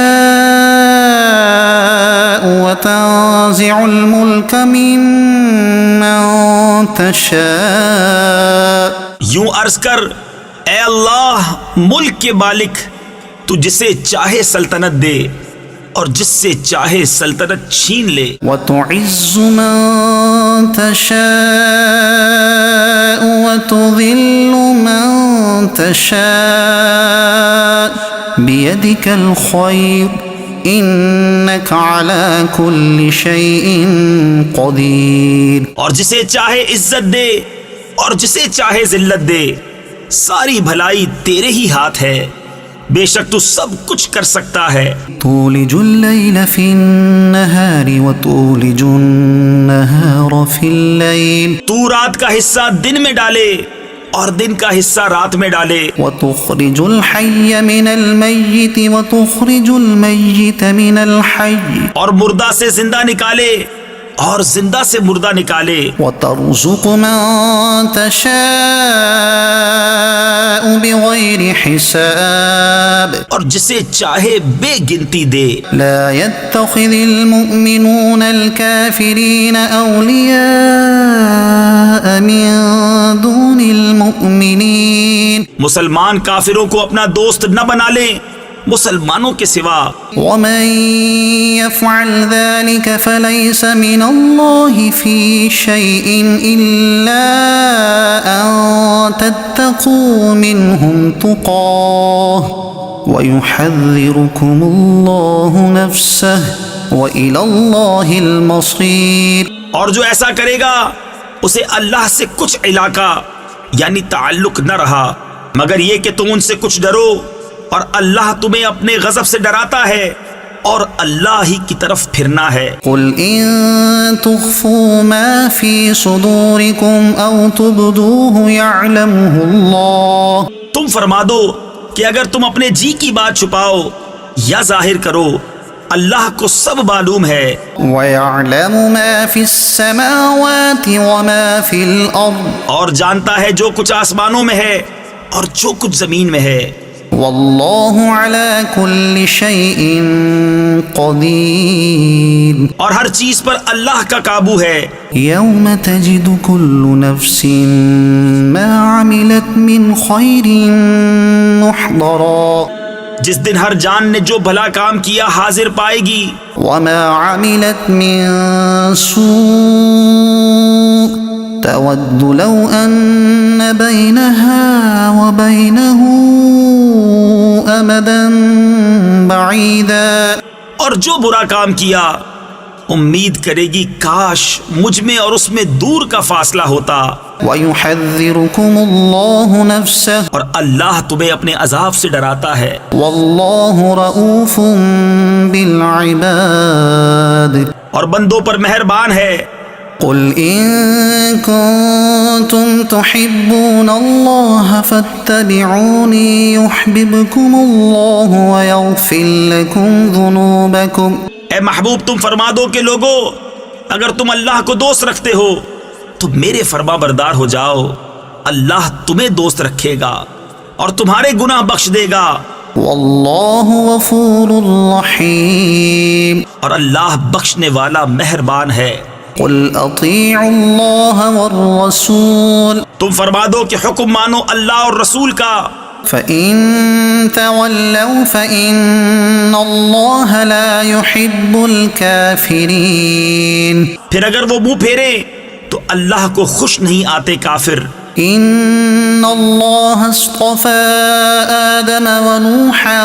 وتنزع الملك ممن تشاء۔ یوں عرض کر اے اللہ ملک کے مالک، تو جسے چاہے سلطنت دے اور جس سے چاہے سلطنت چھین لے۔ وتعز من تشاء وتذل من تشاء بيدك الخير إنك على كل شيء قدير۔ اور جسے چاہے عزت دے اور جسے چاہے ذلت دے، ساری بھلائی تیرے ہی ہاتھ ہے، بے شک تو سب کچھ کر سکتا ہے۔ تولج الليل في النهار وتولج النهار في الليل تو رات کا حصہ دن میں ڈالے اور دن کا حصہ رات میں ڈالے، وتخرج الحي من الميت وتخرج الميت من الحي اور مردہ سے زندہ نکالے اور زندہ سے مردہ نکالے، وترزق من تشاء بغير حساب اور جسے چاہے بے گنتی دے۔ لا يتخذ المؤمنون الكافرين أولياء من دون المؤمنين مسلمان کافروں کو اپنا دوست نہ بنا لیں مسلمانوں کے سوا، ومن يفعل ذلك فليس من الله في شيء إلا أن تتقوا منهم تقاه ويحذركم الله نفسه وإلى الله المصير۔ اور جو ایسا کرے گا اسے اللہ سے کچھ علاقہ یعنی تعلق نہ رہا مگر یہ کہ تم ان سے کچھ ڈرو، اور اللہ تمہیں اپنے غضب سے ڈراتا ہے اور اللہ ہی کی طرف پھرنا ہے۔ قل إن تخفوا ما في صدوركم أو تبدوه يعلمه الله۔ تم فرما دو کہ اگر تم اپنے جی کی بات چھپاؤ یا ظاہر کرو اللہ کو سب معلوم ہے، ويعلم ما في السماوات وما في الأرض اور جانتا ہے جو کچھ آسمانوں میں ہے اور جو کچھ زمین میں ہے، والله على كل شيء قدير۔ اور ہر چیز پر اللہ کا قابو ہے۔ يوم تجد كل نفس ما عملت من خير محضرا جس دن ہر جان نے جو بھلا کام کیا حاضر پائے گی، وما عملت من سوء تود لو أن بينها وبينه أمدا بعيدا. اور جو برا کام کیا امید کرے گی کاش مجھ میں اور اس میں دور کا فاصلہ ہوتا. وَيُحَذِّرُكُمُ اللَّهُ نَفْسَهُ اور اللہ تمہیں اپنے عذاب سے ڈراتا ہے. وَاللَّهُ رَءُوفٌ بِالْعِبَادِ. اور بندوں پر مہربان ہے. قُلْ إِن كُنتُمْ تُحِبُّونَ اللَّهَ فَاتَّبِعُونِي يُحْبِبْكُمُ اللَّهُ وَيَغْفِرْ لَكُمْ ذُنُوبَكُمْ. اے محبوب تم فرما دو کہ لوگو اگر تم اللہ کو دوست رکھتے ہو تو میرے فرما بردار ہو جاؤ. اللہ تمہیں دوست رکھے گا اور تمہارے گناہ بخش دے گا. واللہ غفور رحیم. اور اللہ بخشنے والا مہربان ہے. قل اطیعوا اللہ والرسول. تم فرما دو کہ حکم مانو اللہ اور رسول کا. فَإِن تَوَلَّوْا فَإِنَّ اللَّهَ لَا يُحِبُّ الْكَافِرِينَ. پھر اگر وہ منہ پھیرے تو اللہ کو خوش نہیں آتے کافر. إِنَّ اللَّهَ اصْطَفَى آدَمَ وَنُوحًا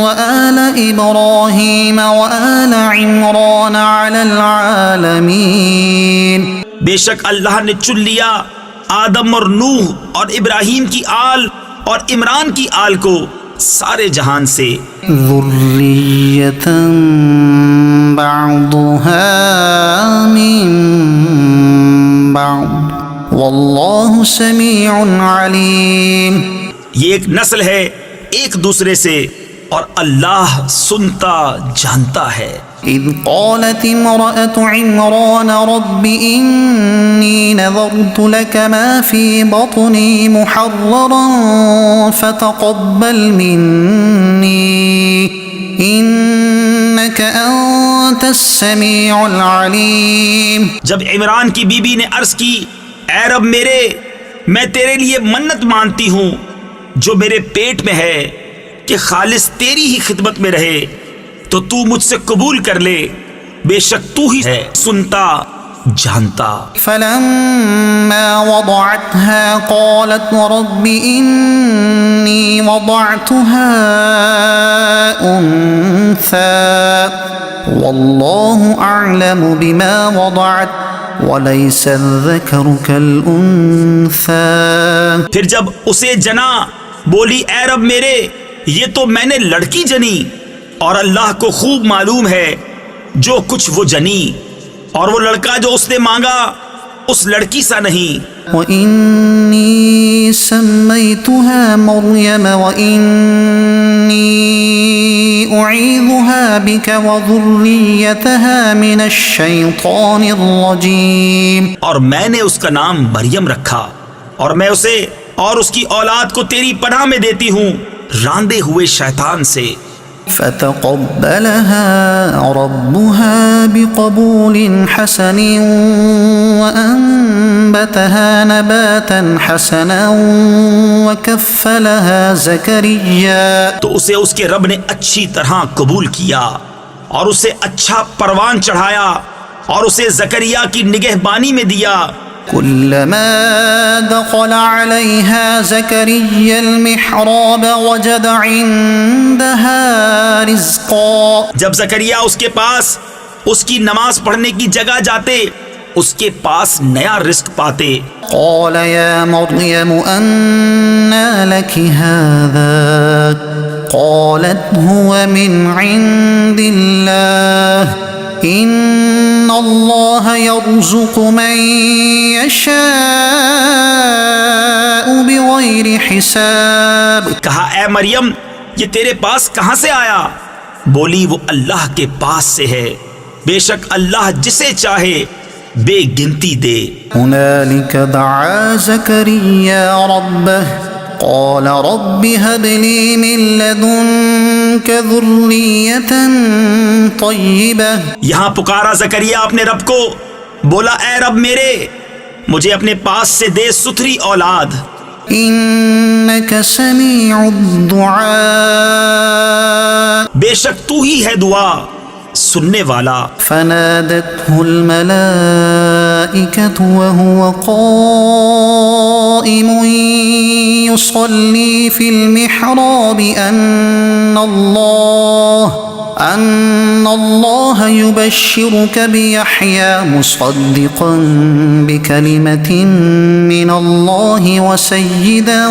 وَآلَ إِبْرَاهِيمَ وَآلَ عِمْرَانَ عَلَى الْعَالَمِينَ. بے شک اللہ نے چن لیا آدم اور نوح اور ابراہیم کی آل اور عمران کی آل کو سارے جہان سے. ذُرِّيَّةً بَعْضُهَا مِن بَعْضٍ وَاللَّهُ سَمِيعٌ عَلِيمٌ. یہ ایک نسل ہے ایک دوسرے سے اور اللہ سنتا جانتا ہے. إِذْ قَالَتِ امْرَأَةُ عِمْرَانَ رَبِّ إِنِّي نَذَرْتُ لَكَ مَا فِي بَطْنِي مُحَرَّرًا فَتَقَبَّلْ مِنِّي إِنَّكَ أَنْتَ السَّمِيعُ الْعَلِيمُ. جب عمران کی بی بی نے عرض کی اے رب میرے میں تیرے لیے منت مانتی ہوں جو میرے پیٹ میں ہے کہ خالص تیری ہی خدمت میں رہے تو تو مجھ سے قبول کر لے. بے شک تو ہی ہے سنتا جانتا. فَلَمَّا وَضَعَتْهَا قَالَتْ رَبِّ إِنِّي وَضَعْتُهَا أُنثَى وَاللَّهُ أَعْلَمُ بِمَا وَضَعَتْ وَلَيْسَ الذَّكَرُ كَالْأُنثَى. پھر جب اسے جنا بولی اے رب میرے یہ تو میں نے لڑکی جنی اور اللہ کو خوب معلوم ہے جو کچھ وہ جنی اور وہ لڑکا جو اس نے مانگا اس لڑکی سا نہیں. وَإِنِّي سَمَّيْتُهَا مَرْيَمَ وَإِنِّي أُعِيذُهَا بِكَ وَذُرِّيَّتَهَا مِنَ الشَّيْطَانِ الرَّجِيمِ. اور میں نے اس کا نام مریم رکھا اور میں اسے اور اس کی اولاد کو تیری پناہ میں دیتی ہوں راندے ہوئے شیطان سے. فَتَقَبَّلَهَا رَبُّهَا بِقَبُولٍ حَسَنٍ وَأَنبَتَهَا نَبَاتًا حَسَنًا وَكَفَّلَهَا زَكَرِيَّا. تو اسے اس کے رب نے اچھی طرح قبول کیا اور اسے اچھا پروان چڑھایا اور اسے زکریا کی نگہبانی میں دیا. كلما دخل عليها زكريا المحراب وجد عندها رزقا. جب زکریا اس کے پاس اس کی نماز پڑھنے کی جگہ جاتے اس کے پاس نیا رزق پاتے. قال يا مريم أنى لك هذا قالت هو من عند الله إن الله يرزق من يشاء بغير حساب. کہا اے مریم یہ تیرے پاس کہاں سے آیا؟ بولی وہ اللہ کے پاس سے ہے بے شک اللہ جسے چاہے بے گنتی دے. هنالك دعا زكريا ربه قال رب هب لي من لدنك ذرية طيبة. یہاں پکارا زکریا اپنے رب کو بولا اے رب میرے مجھے اپنے پاس سے دے ستھری اولاد. إنك سميع الدعاء. بے شک تو ہی ہے دعا سننے والا۔ فنادته الملائكة وهو قائم يصلي في المحراب أن الله يبشرك بيحيى مصدقا بكلمة من الله وسيدا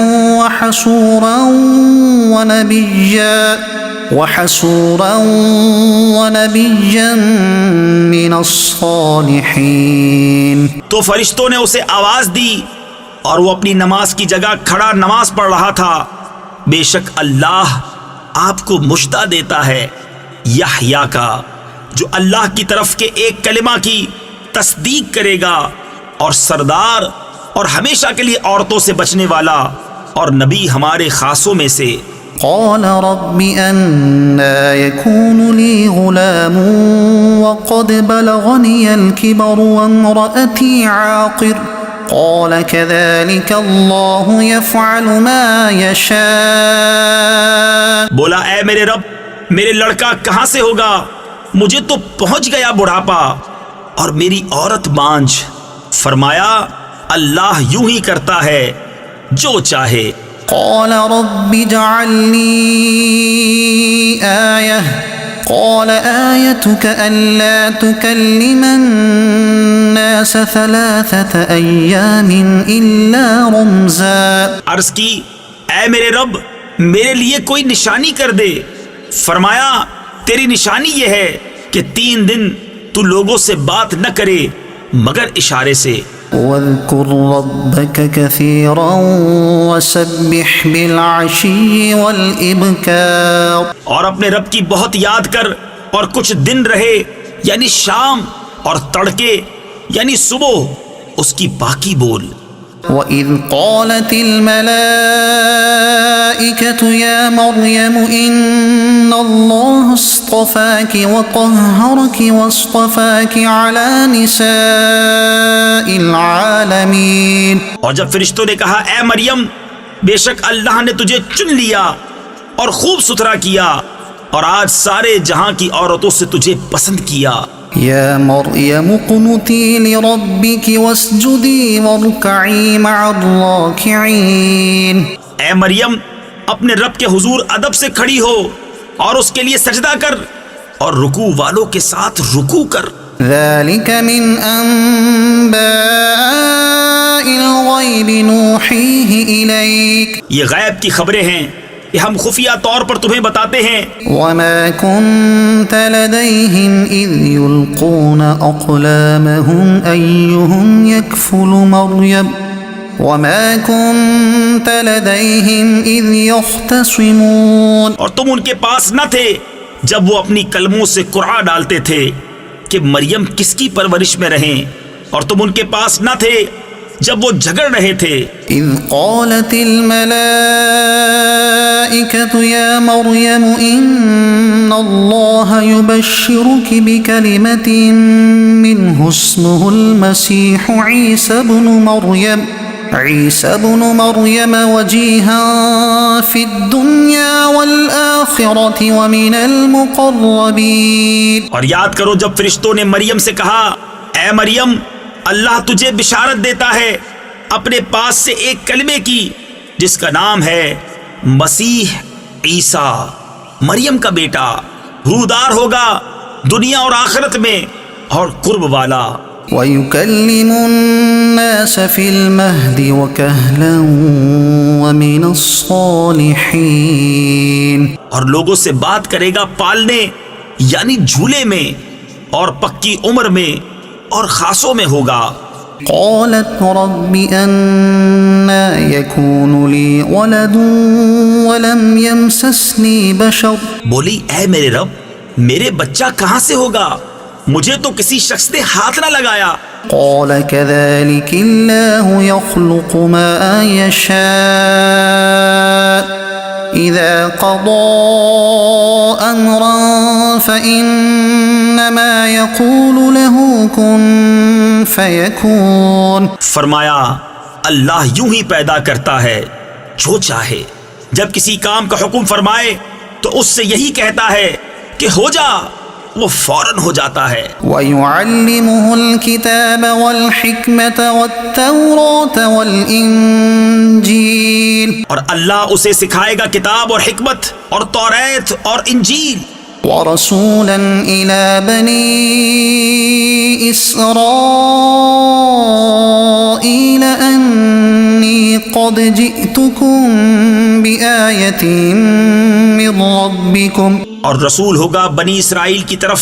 وحسورا ونبيا من الصالحين۔ تو فرشتوں نے اسے آواز دی اور وہ اپنی نماز کی جگہ کھڑا نماز پڑھ رہا تھا۔ بے شک اللہ آپ کو مژدہ دیتا ہے یحییٰ کا، جو اللہ کی طرف کے ایک کلمہ کی تصدیق کرے گا، اور سردار اور ہمیشہ کے لیے عورتوں سے بچنے والا اور نبی ہمارے خاصوں میں سے۔ قال رب أنى يكون لي غلام وقد بلغني الكبر وامرأتي عاقر قال كذلك الله يفعل ما يشاء۔ بولا اے میرے رب، میرے لڑکا کہاں سے ہوگا؟ مجھے تو پہنچ گیا بڑھاپا اور میری عورت بانجھ۔ فرمایا اللہ یوں ہی کرتا ہے جو چاہے۔ قال رب اجعل لي آية قال آيتك ألا تكلم الناس 3 أيام إلا رمزا۔ عرض کی اے میرے رب میرے لیے کوئی نشانی کر دے۔ فرمایا تیری نشانی یہ ہے کہ 3 دن تو لوگوں سے بات نہ کرے مگر اشارے سے۔ واذكر ربك كثيرا وسبح بالعشي والإبكار۔ اور اپنے رب کی بہت یاد کر اور کچھ دن رہے یعنی شام اور تڑکے یعنی صبح اس کی باقی بول۔ وَإِذْ قَالَتِ الْمَلَائِكَةُ يَا مَرْيَمُ إِنَّ اللَّهَ اصْطَفَاكِ وَطَهَّرَكِ وَاصْطَفَاكِ عَلَى نِسَاءِ الْعَالَمِينَ۔ اور جب فرشتوں نے کہا اے مریم بے شک اللہ نے تجھے چن لیا اور خوب ستھرا کیا اور آج سارے جہاں کی عورتوں سے تجھے پسند کیا۔ يا مريم اقنتي لربك واسجدي واركعي مع الراكعين۔ اے مریم اپنے رب کے حضور ادب سے کھڑی ہو اور اس کے لیے سجدہ کر اور رکوع والوں کے ساتھ رکوع کر۔ ذلك من أنباء الغيب نوحيه إليك۔ یہ غیب کی خبریں ہیں کہ ہم خفیہ طور پر تمہیں بتاتے ہیں۔ وما كنت لديهم إذ يلقون أقلامهم أيهم يكفل مريم وما كنت لديهم إذ يختصمون۔ اور تم ان کے پاس نہ تھے جب وہ اپنی کلموں سے قرعہ ڈالتے تھے کہ مریم کس کی پرورش میں رہیں، اور تم ان کے پاس نہ تھے جب وہ جھگڑ رہے تھے۔ إذ قالت الملائكة يا مريم إن الله يبشرك بكلمة منه اسمه المسيح عيسى ابن مريم وجيها في الدنيا والآخرة ومن المقربين۔ اور یاد کرو جب فرشتوں نے مریم سے کہا اے مریم اللہ تجھے بشارت دیتا ہے اپنے پاس سے ایک کلمے کی جس کا نام ہے مسیح عیسیٰ، مریم کا بیٹا، رودار ہوگا دنیا اور آخرت میں اور قرب والا۔ وَيُكَلِّمُ النَّاسَ فِي الْمَهْدِ وَكَهْلًا وَمِنَ الصَّالِحِينَ۔ اور لوگوں سے بات کرے گا پالنے یعنی جھولے میں اور پکی عمر میں اور خاصوں میں ہوگا۔ قالت رب أنى يكون لي ولد ولم يمسسني بشر۔ بولی اے میرے رب میرے بچہ کہاں سے ہوگا، مجھے تو کسی شخص نے ہاتھ نہ لگایا۔ قال كذلك الله يخلق ما يشاء إذا قضى أمرا فإنما يقول له كن فيكون۔ فرمایا اللہ یوں ہی پیدا کرتا ہے جو چاہے، جب کسی کام کا حکم فرمائے تو اس سے یہی کہتا ہے کہ ہو جا، وہ فوراً ہو جاتا ہے. وَيُعَلِّمُهُ الْكِتَابَ وَالْحِكْمَةَ وَالتَّوْرَاةَ وَالْإِنْجِيلَ اور اللہ اسے سکھائے گا کتاب اور حکمت اور توریت اور انجیل. وَرَسُولًا إِلَى بَنِي إِسْرَائِيلَ أَنِّي قَدْ جِئْتُكُمْ بِآيَةٍ مِّن رَّبِّكُمْ. اور رسول ہوگا بنی اسرائیل کی طرف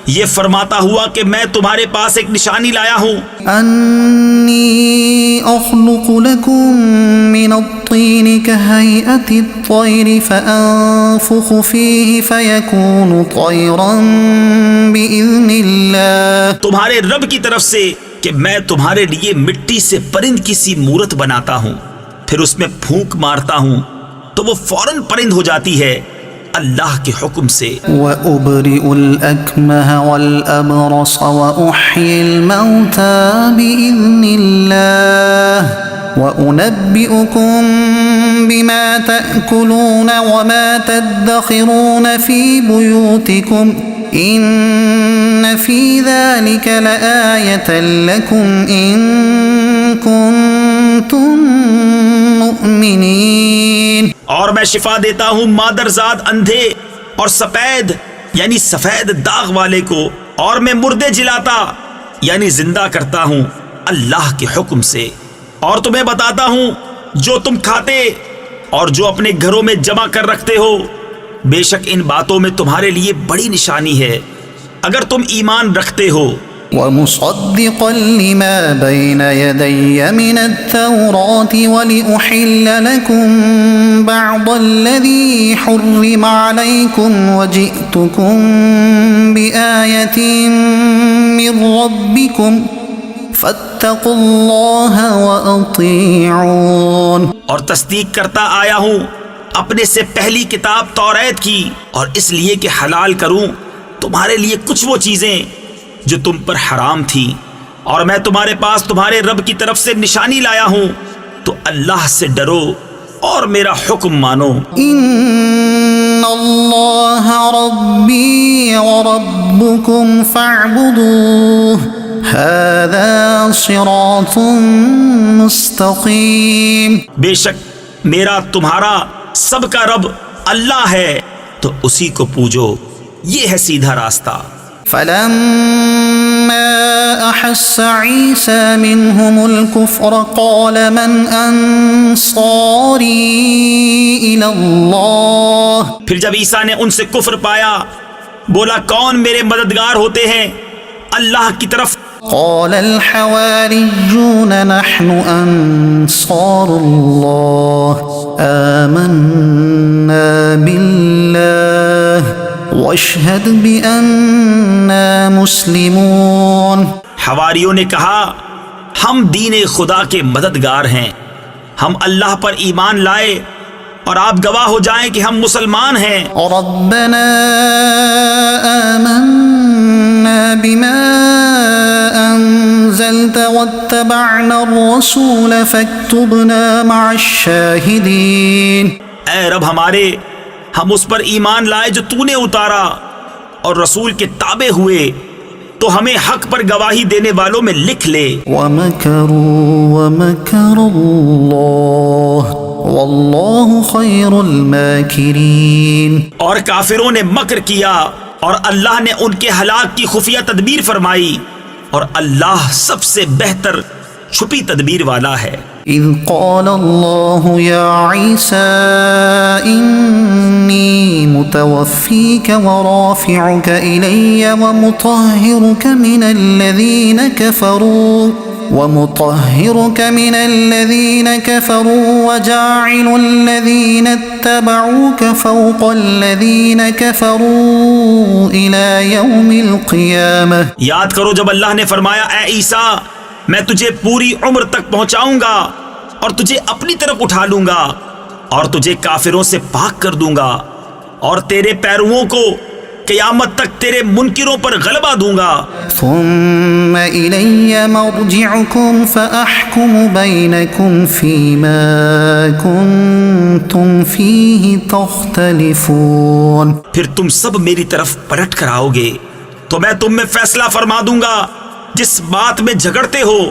یہ فرماتا ہوا کہ میں تمہارے پاس ایک نشانی لایا ہوں. أَنِّي أَخْلُقُ لَكُم مِّنَ الطِّينِ كَهَيْئَةِ الطَّيْرِ فَأَنفُخُ فِيهِ فَيَكُونُ طَيْرًا بِإِذْنِ اللَّهِ. تمہارے رب کی طرف سے کہ میں تمہارے لیے مٹی سے پرند کی سی مورت بناتا ہوں، پھر اس میں پھونک مارتا ہوں تو وہ فوراً پرند ہو جاتی ہے اللہ کے حکم سے. وَأُبْرِئُ الْأَكْمَهَ وَالْأَبْرَصَ وَأُحْيِي الْمَوْتَى بِإِذْنِ اللَّهِ وَأُنَبِّئُكُم بِمَا تَأْكُلُونَ وَمَا تَدَّخِرُونَ فِي بُيُوتِكُمْ إِنَّ فِي ذَلِكَ لَآيَةً لَكُمْ إِن كُنتُم مُؤْمِنِينَ. اور میں شفا دیتا ہوں مادرزاد اندھے اور سفید یعنی سفید داغ والے کو، اور میں مردے جلاتا یعنی زندہ کرتا ہوں اللہ کے حکم سے. اور تمہیں بتاتا ہوں جو تم کھاتے اور جو اپنے گھروں میں جمع کر رکھتے ہو، بے شک ان باتوں میں تمہارے لیے بڑی نشانی ہے اگر تم ایمان رکھتے ہو. وَمُصَدِّقًا لِمَا بَيْنَ يَدَيَّ مِنَ التَّوْرَاةِ وَلِأُحِلَّ لَكُم بَعْضَ الَّذِي حُرِّمَ عَلَيْكُمْ وَجِئْتُكُم بِآيَةٍ مِّن رَّبِّكُمْ فَاتَّقُوا اللَّهَ وَأَطِيعُونِ. اور تصدیق کرتا آیا ہوں اپنے سے پہلی کتاب توریت کی، اور اس لیے کہ حلال کروں تمہارے لیے کچھ وہ چیزیں جو تم پر حرام تھی، اور میں تمہارے پاس تمہارے رب کی طرف سے نشانی لایا ہوں، تو اللہ سے ڈرو اور میرا حکم مانو. إِنَّ اللَّهَ رَبِّي وَرَبُّكُمْ فَاعْبُدُوهُ هَذَا صِرَاطٌ مُسْتَقِيمٌ. بے شک میرا تمہارا سب کا رب اللہ ہے، تو اسی کو پوجو، یہ ہے سیدھا راستہ. فَلَمَّا أَحَسَّ عِيسَى مِنْهُمُ الْكُفْرَ قَالَ مَنْ أَنصَارِي إِلَى اللَّهِ. پھر جب عیسیٰ نے ان سے کفر پایا بولا کون میرے مددگار ہوتے ہیں اللہ کی طرف. قال الحواريون نحن أنصار الله آمنا بالله واشهد بأننا مسلمون. حواریوں نے کہا ہم دین خدا کے مددگار ہیں، ہم اللہ پر ایمان لائے اور آپ گواہ ہو جائیں کہ ہم مسلمان ہیں. ربنا آمنا بما أنزلت واتبعنا الرسول فاكتبنا مع الشاهدين. اے رب ہمارے، ہم اس پر ایمان لائے جو تو نے اتارا اور رسول کے تابع ہوئے، تو ہمیں حق پر گواہی دینے والوں میں لکھ لے. ومكروا ومكر الله والله خير الماكرين. اور کافروں نے مکر کیا اور اللہ نے ان کے ہلاک کی خفیہ تدبیر فرمائی، اور اللہ سب سے بہتر چھپی تدبیر والا ہے. إذ قال الله يا عيسى إني متوفيك ورافعك إلي ومطهرك من الذين كفروا وجاعل الذين اتبعوك فوق الذين كفروا إلى يوم القيامة. یاد کرو جب اللہ نے فرمایا اے عیسیٰ میں تجھے پوری عمر تک پہنچاؤں گا اور تجھے اپنی طرف اٹھا لوں گا اور تجھے کافروں سے پاک کر دوں گا اور تیرے پیرووں کو قیامت تک تیرے منکروں پر غلبہ دوں گا. ثم إلي مرجعكم فأحكم بينكم فيما كنتم فيه تختلفون. پھر تم سب میری طرف پلٹ کر آؤ گے تو میں تم میں فیصلہ فرما دوں گا جس بات میں جھگڑتے ہو.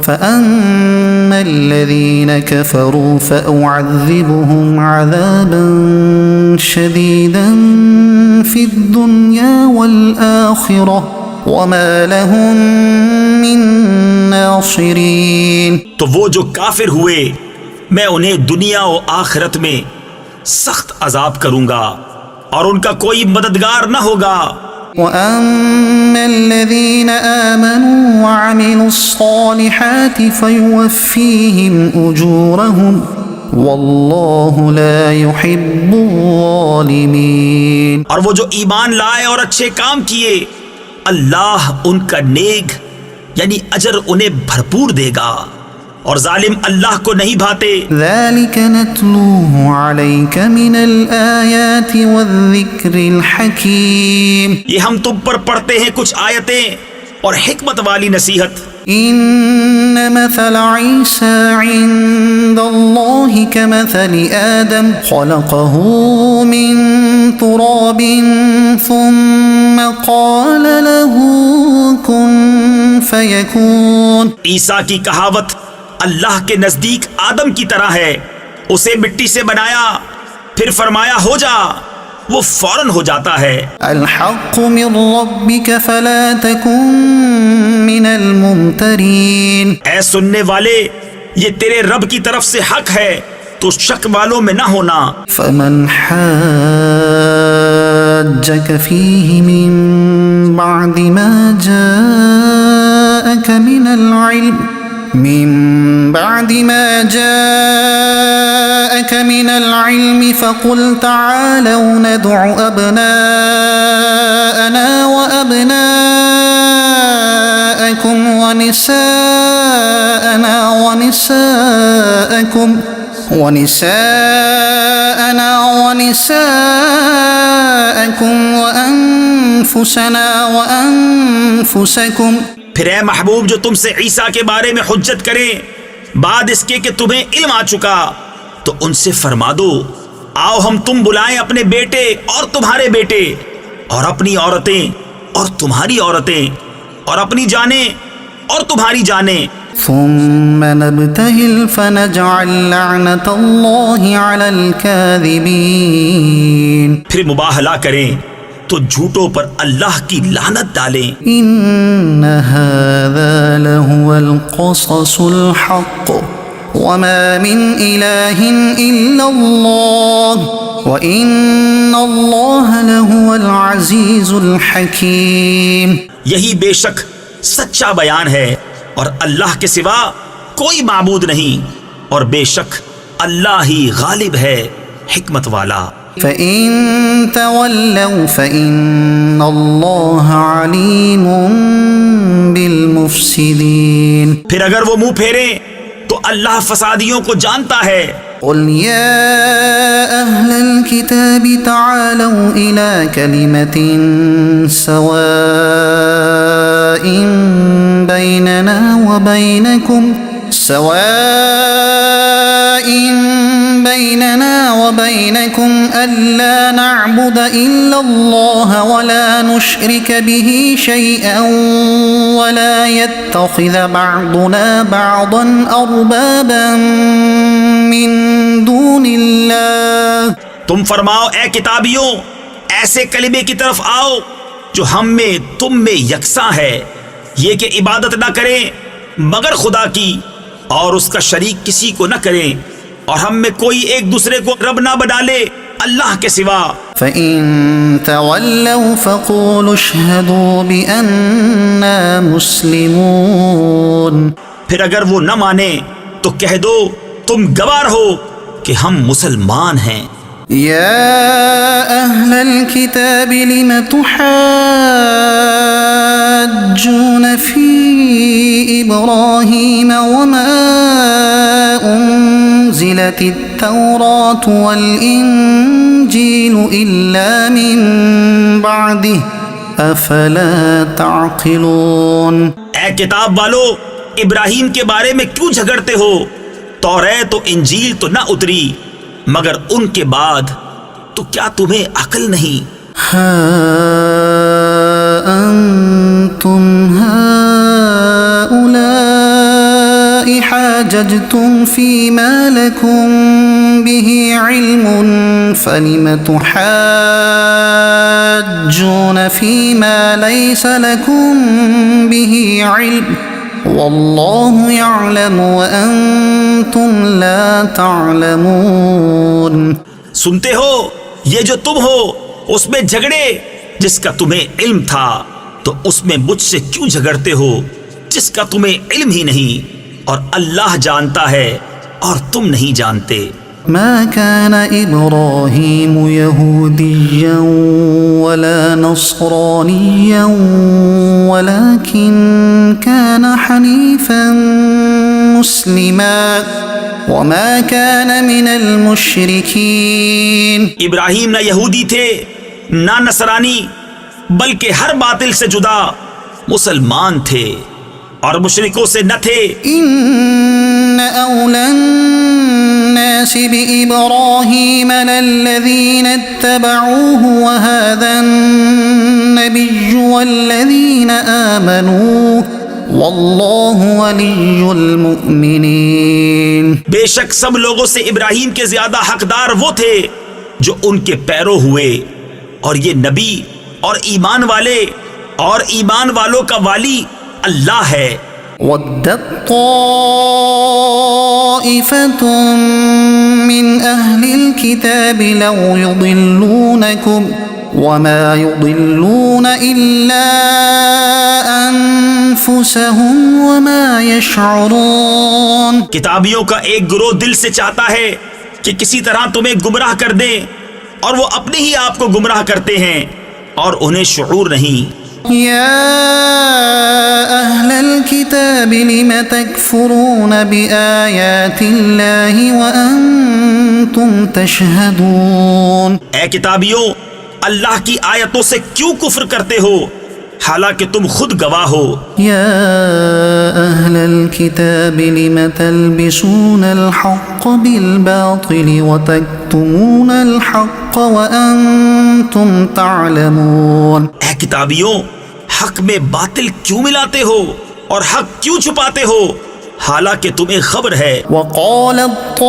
فأما الذين كفروا فأعذبهم عذابا شديدا في الدنيا والآخرة وما لهم من ناصرين. تو وہ جو کافر ہوئے میں انہیں دنیا و آخرت میں سخت عذاب کروں گا اور ان کا کوئی مددگار نہ ہوگا. وَأَمَّا الَّذِينَ آمَنُوا وَعَمِلُوا الصَّالِحَاتِ فَيُوَفِّيهِمْ أُجُورَهُمْ وَاللَّهُ لَا يُحِبُّ الظَّالِمِينَ. اور وہ جو ایمان لائے اور اچھے کام کیے اللہ ان کا نیک یعنی اجر انہیں بھرپور دے گا اور ظالم اللہ کو نہیں بھاتے. ذَلِكَ نَتْلُوهُ عَلَيْكَ مِنَ الْآيَاتِ وَالذِّكْرِ الْحَكِيمِ. یہ ہم تم پر پڑھتے ہیں کچھ آیتیں اور حکمت والی نصیحت. إِنَّ مَثَلَ عِيسَى عِندَ اللَّهِ كَمَثَلِ آدَمَ خَلَقَهُ مِن تُرَابٍ ثُمَّ قَالَ لَهُ كُن فَيَكُونُ. عیسیٰ کی کہاوت اللہ کے نزدیک آدم کی طرح ہے. اسے مٹی سے بنایا پھر فرمایا ہو جا، وہ فوراً ہو جاتا ہے. الحق من ربك فلا تكن من الممترين. اے سننے والے یہ تیرے رب کی طرف سے حق ہے تو شک والوں میں نہ ہونا. فمن حاجك فيه من بعد ما جاءك من العلم فقل تعالوا ندع أبناءنا وأبناءكم ونساءنا ونساءكم وأنفسنا وأنفسكم. پھر اے محبوب جو تم سے عیسیٰ کے بارے میں حجت کریں بعد اس کے کہ تمہیں علم آ چکا تو ان سے فرما دو آؤ ہم تم بلائیں اپنے بیٹے اور تمہارے بیٹے اور اپنی عورتیں اور تمہاری عورتیں اور اپنی جانیں اور تمہاری جانیں. ثم نبتهل فنجعل لعنة الله على الكاذبين. پھر مباہلہ کریں تو جھوٹوں پر اللہ کی لعنت ڈالیں. إن هذا لهو القصص الحق وما من إله إلا الله وإن الله لهو العزيز الحكيم. یہی بے شک سچا بیان ہے اور اللہ کے سوا کوئی معبود نہیں اور بے شک اللہ ہی غالب ہے حکمت والا. فَإِن تَوَلَّوْا فَإِنَّ اللَّهَ عَلِيمٌ بِالْمُفْسِدِينَ. پھر اگر وہ منہ پھیریں تو اللہ فسادیوں کو جانتا ہے. قُلْ يَا أَهْلَ الْكِتَابِ تَعَالَوْا إِلَى كَلِمَةٍ سَوَاءٍ بَيْنَنَا وَبَيْنَكُمْ أَلَّا نَعْبُدَ إِلَّا اللَّهَ وَلَا نُشْرِكَ بِهِ شَيْئًا وَلَا يَتَّخِذَ بَعْضُنَا بَعْضًا أَرْبَابًا مِّن دُونِ اللَّهِ. تم فرماؤ اے کتابیوں ایسے کلمے کی طرف آؤ جو ہم میں تم میں یکساں ہے، یہ کہ عبادت نہ کریں مگر خدا کی اور اس کا شریک کسی کو نہ کریں اور ہم میں کوئی ایک دوسرے کو رب نہ بنا لے اللہ کے سوا. فَإِن تَوَلَّوْا فَقُولُوا اشْهَدُوا بِأَنَّا مُسْلِمُونَ. پھر اگر وہ نہ مانے تو کہہ دو تم گواہ ہو کہ ہم مسلمان ہیں. يا أهل الكتاب لم تحاجون في إبراهيم وما أنزلت التوراة والإنجيل إلا من بعده أفلا تعقلون. اے کتاب والو ابراہیم کے بارے میں کیوں جھگڑتے ہو؟ توریت و انجیل تو نہ اتری مگر ان کے بعد، تو کیا تمہیں عقل نہیں؟ ہاں أنتم هؤلاء حاججتم فيما لكم به علم فلم تحاجون فيما ليس لكم به علم والله يعلم وأنتم لا تعلمون. سنتے ہو یہ جو تم ہو اس میں جھگڑے جس کا تمہیں علم تھا، تو اس میں مجھ سے کیوں جھگڑتے ہو جس کا تمہیں علم ہی نہیں، اور اللہ جانتا ہے اور تم نہیں جانتے. ما كان إبراهيم يهوديا ولا نصرانيا ولكن كان حنيفا مسلما وما كان من المشركين. ابراہیم نہ یہودی تھے نہ نصرانی، بلکہ ہر باطل سے جدا مسلمان تھے اور مشرکوں سے نہ تھے. إن أولى الناس بإبراهيم للذين اتبعوه وهذا النبي والذين آمنوا والله ولي المؤمنين. بے شک سب لوگوں سے ابراہیم کے زیادہ حقدار وہ تھے جو ان کے پیرو ہوئے، اور یہ نبی اور ایمان والے اور ایمان والوں کا والی اللہ ہے. وَدَّتْ طَائِفَةٌ مِّنْ أَهْلِ الْكِتَابِ لَوْ يُضِلُّونَكُمْ وَمَا يُضِلُّونَ إِلَّا أَنفُسَهُمْ وَمَا يَشْعُرُونَ. کتابیوں کا ایک گروہ دل سے چاہتا ہے کہ کسی طرح تمہیں گمراہ کر دیں، اور وہ اپنے ہی آپ کو گمراہ کرتے ہیں اور انہیں شعور نہیں. يا أهل الكتاب لم تكفرون بآيات الله وأنتم تشهدون. اے کتابیوں، اللہ کی آیتوں سے کیوں کفر کرتے ہو حالانکہ تم خود گواہ ہو. يا أهل الكتاب لم تلبسون الحق بالباطل وتكتمون الحق وأنتم تعلمون. اے کتابیوں، حق میں باطل کیوں ملاتے ہو اور حق کیوں چھپاتے ہو حالانکہ تمہیں خبر ہے. وقالت طائفة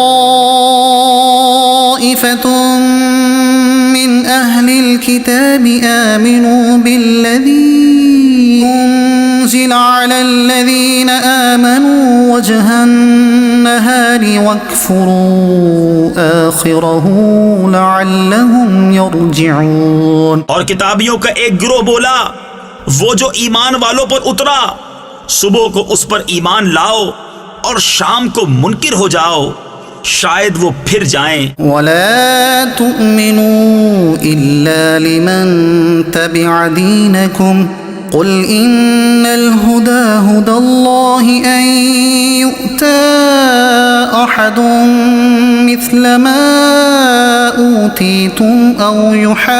من أهل الكتاب آمنوا بالذي أنزل على الذين آمنوا وجه النهار واكفروا آخره لعلهم يرجعون. اور کتابیوں کا ایک گروہ بولا، وہ جو ایمان والوں پر اترا صبح کو اس پر ایمان لاؤ اور شام کو منکر ہو جاؤ، شاید وہ پھر جائیں. ولا تؤمنوا إلا لمن تبع دينكم قل إن الهدى هدى الله أن يؤتى أحد مثل ما أوتيتم أو يحاجوكم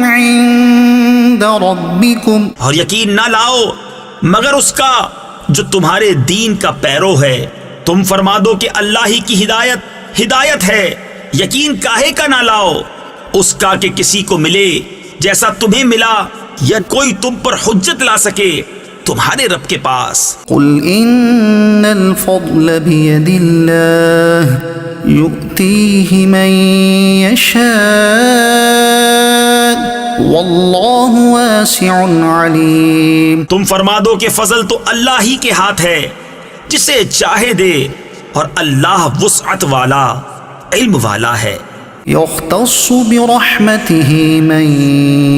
عند ربكم. اور یقین نہ لاؤ مگر اس کا جو تمہارے دین کا پیرو ہے. تم فرما دو کہ اللہ ہی کی ہدایت ہے. یقین کاہے کا نہ لاؤ اس کا کہ کسی کو ملے جیسا تمہیں ملا، یا کوئی تم پر حجت لا سکے تمہارے رب کے پاس. قل إن الفضل بيد الله يؤتيه من يشاء والله واسع عليم. تم فرما دو کہ فضل تو اللہ ہی کے ہاتھ ہے، جسے چاہے دے، اور اللہ وسعت والا علم والا ہے. يختص برحمته من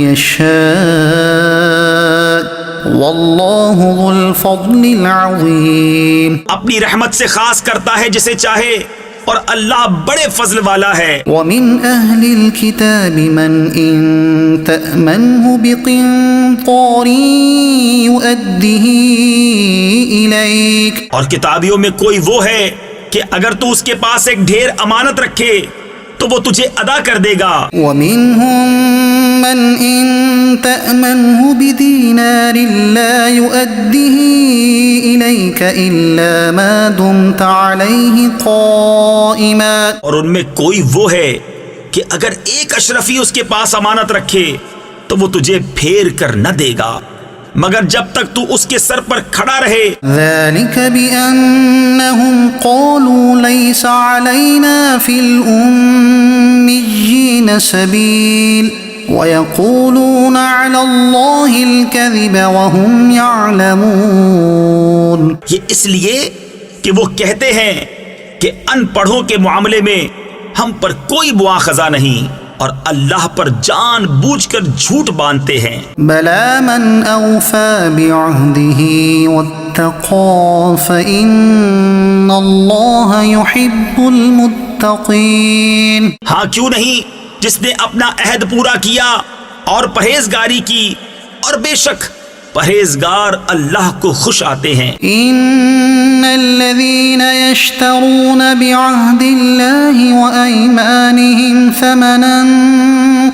يشاء والله ذو الفضل العظيم. اپنی رحمت سے خاص کرتا ہے جسے چاہے، اور اللہ بڑے فضل والا ہے. ومن أهل الكتاب من إن تأمنه بقنطار يؤديه إليك. اور کتابیوں میں کوئی وہ ہے کہ اگر تو اس کے پاس ایک ڈھیر امانت رکھے تو وہ تجھے ادا کر دے گا. ومنهم من إن تأمنه بدينار لا يؤديه إليك إلا ما دمت عليه قائما. اور ان میں کوئی وہ ہے کہ اگر ایک اشرفی اس کے پاس امانت رکھے تو وہ تجھے پھیر کر نہ دے گا مگر جب تک تو اس کے سر پر کھڑا رہے۔ ذلك بأنهم قالوا ليس علينا في الأميين سبيل ويقولون على الله الكذب وهم يعلمون۔ یہ اس لیے کہ وہ کہتے ہیں کہ ان پڑھوں کے معاملے میں ہم پر کوئی مواخذہ نہیں اور اللہ پر جان بوجھ کر جھوٹ باندھتے ہیں۔ بلى من أوفى بعهده واتقى فإن الله يحب المتقين۔ ہاں کیوں نہیں، جس نے اپنا عہد پورا کیا اور پرہیزگاری کی، اور بے شک پرہیزگار اللہ کو خوش آتے ہیں۔ ان الذين يشترون بعهد الله وايمانهم ثمنا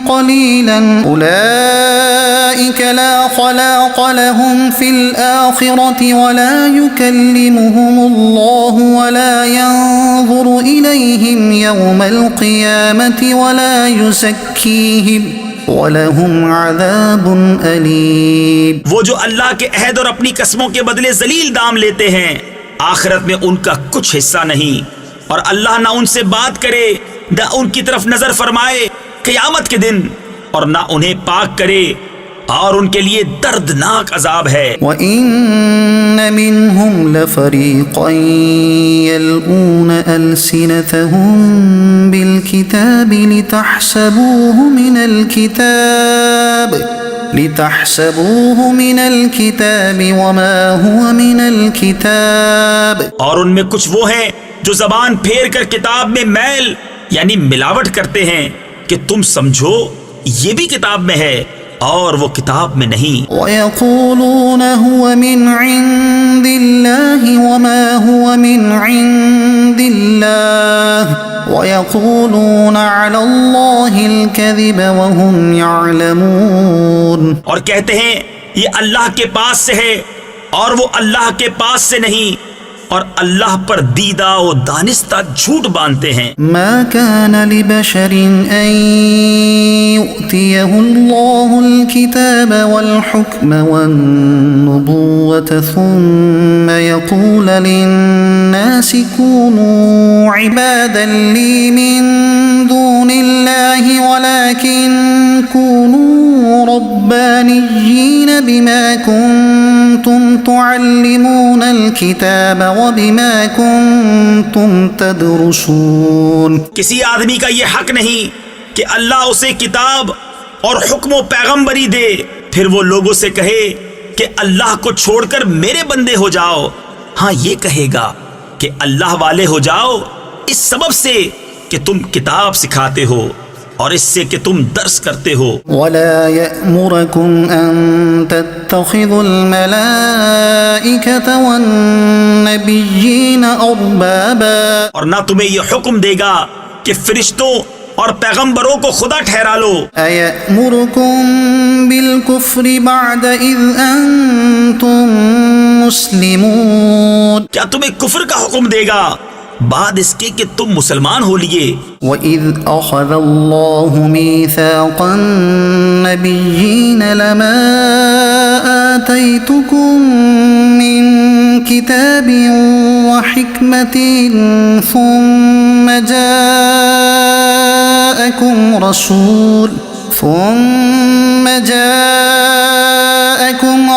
قليلا اولئك لا خلاق لهم في الاخره ولا يكلمهم الله ولا ينظر اليهم يوم القيامه ولا يزكيهم وَلَهُمْ عَذَابٌ أَلِيمٌ۔ وہ جو اللہ کے عہد اور اپنی قسموں کے بدلے ذلیل دام لیتے ہیں، آخرت میں ان کا کچھ حصہ نہیں، اور اللہ نہ ان سے بات کرے، نہ ان کی طرف نظر فرمائے قیامت کے دن، اور نہ انہیں پاک کرے، اور ان کے لیے دردناک عذاب ہے۔ وَإِنَّ مِنْهُمْ لَفَرِيقًا يَلْوُونَ أَلْسِنَتَهُم بِالْكِتَابِ لِتَحْسَبُوهُ مِنَ الْكِتَابِ وَمَا هُوَ مِنَ الْكِتَابِ۔ اور ان میں کچھ وہ ہیں جو زبان پھیر کر کتاب میں میل یعنی ملاوٹ کرتے ہیں کہ تم سمجھو یہ بھی کتاب میں ہے اور وہ کتاب میں نہیں۔ وَيَقُولُونَ هُوَ مِنْ عِنْدِ اللَّهِ وَمَا هُوَ مِنْ عِنْدِ اللَّهِ وَيَقُولُونَ عَلَى اللَّهِ الْكَذِبَ وَهُمْ يَعْلَمُونَ۔ اور کہتے ہیں یہ اللہ کے پاس سے ہے اور وہ اللہ کے پاس سے نہیں، اور اللہ پر دیدہ و دانستہ جھوٹ باندھتے ہیں۔ ما كان لبشر ان يؤتيه الله الكتاب والحكم والنبوة ثم يقول للناس كونوا عبادا لي من دون الله ولكن كونوا ربانيين بما كنتم تعلمون الكتاب وبما كنتم تدرسون۔ کسی آدمی کا یہ حق نہیں کہ اللہ اسے کتاب اور حکم و پیغمبری دے، پھر وہ لوگوں سے کہے کہ اللہ کو چھوڑ کر میرے بندے ہو جاؤ۔ ہاں یہ کہے گا کہ اللہ والے ہو جاؤ اس سبب سے کہ تم کتاب سکھاتے ہو اور اس سے کہ تم درس کرتے ہو۔ وَلَا يَأْمُرَكُمْ أَن تَتَّخِذُوا الْمَلَائِكَةَ وَالنَّبِيِّينَ أَرْبَابًا، اور نہ تمہیں یہ حکم دے گا کہ فرشتوں اور پیغمبروں کو خدا ٹھہرا لو۔ أَيَأْمُرُكُم بِالْكُفْرِ بَعْدَ إِذْ أَنْتُمْ مُسْلِمُونَ، کیا تمہیں کفر کا حکم دے گا بعد اس کے کہ تم مسلمان ہو لیے؟ وَإِذْ أَخَذَ اللَّهُ مِيثَاقَ النَّبِيِّينَ لَمَا آتَيْتُكُم مِّن كِتَابٍ وَحِكْمَةٍ ثُمَّ جَاءَكُمْ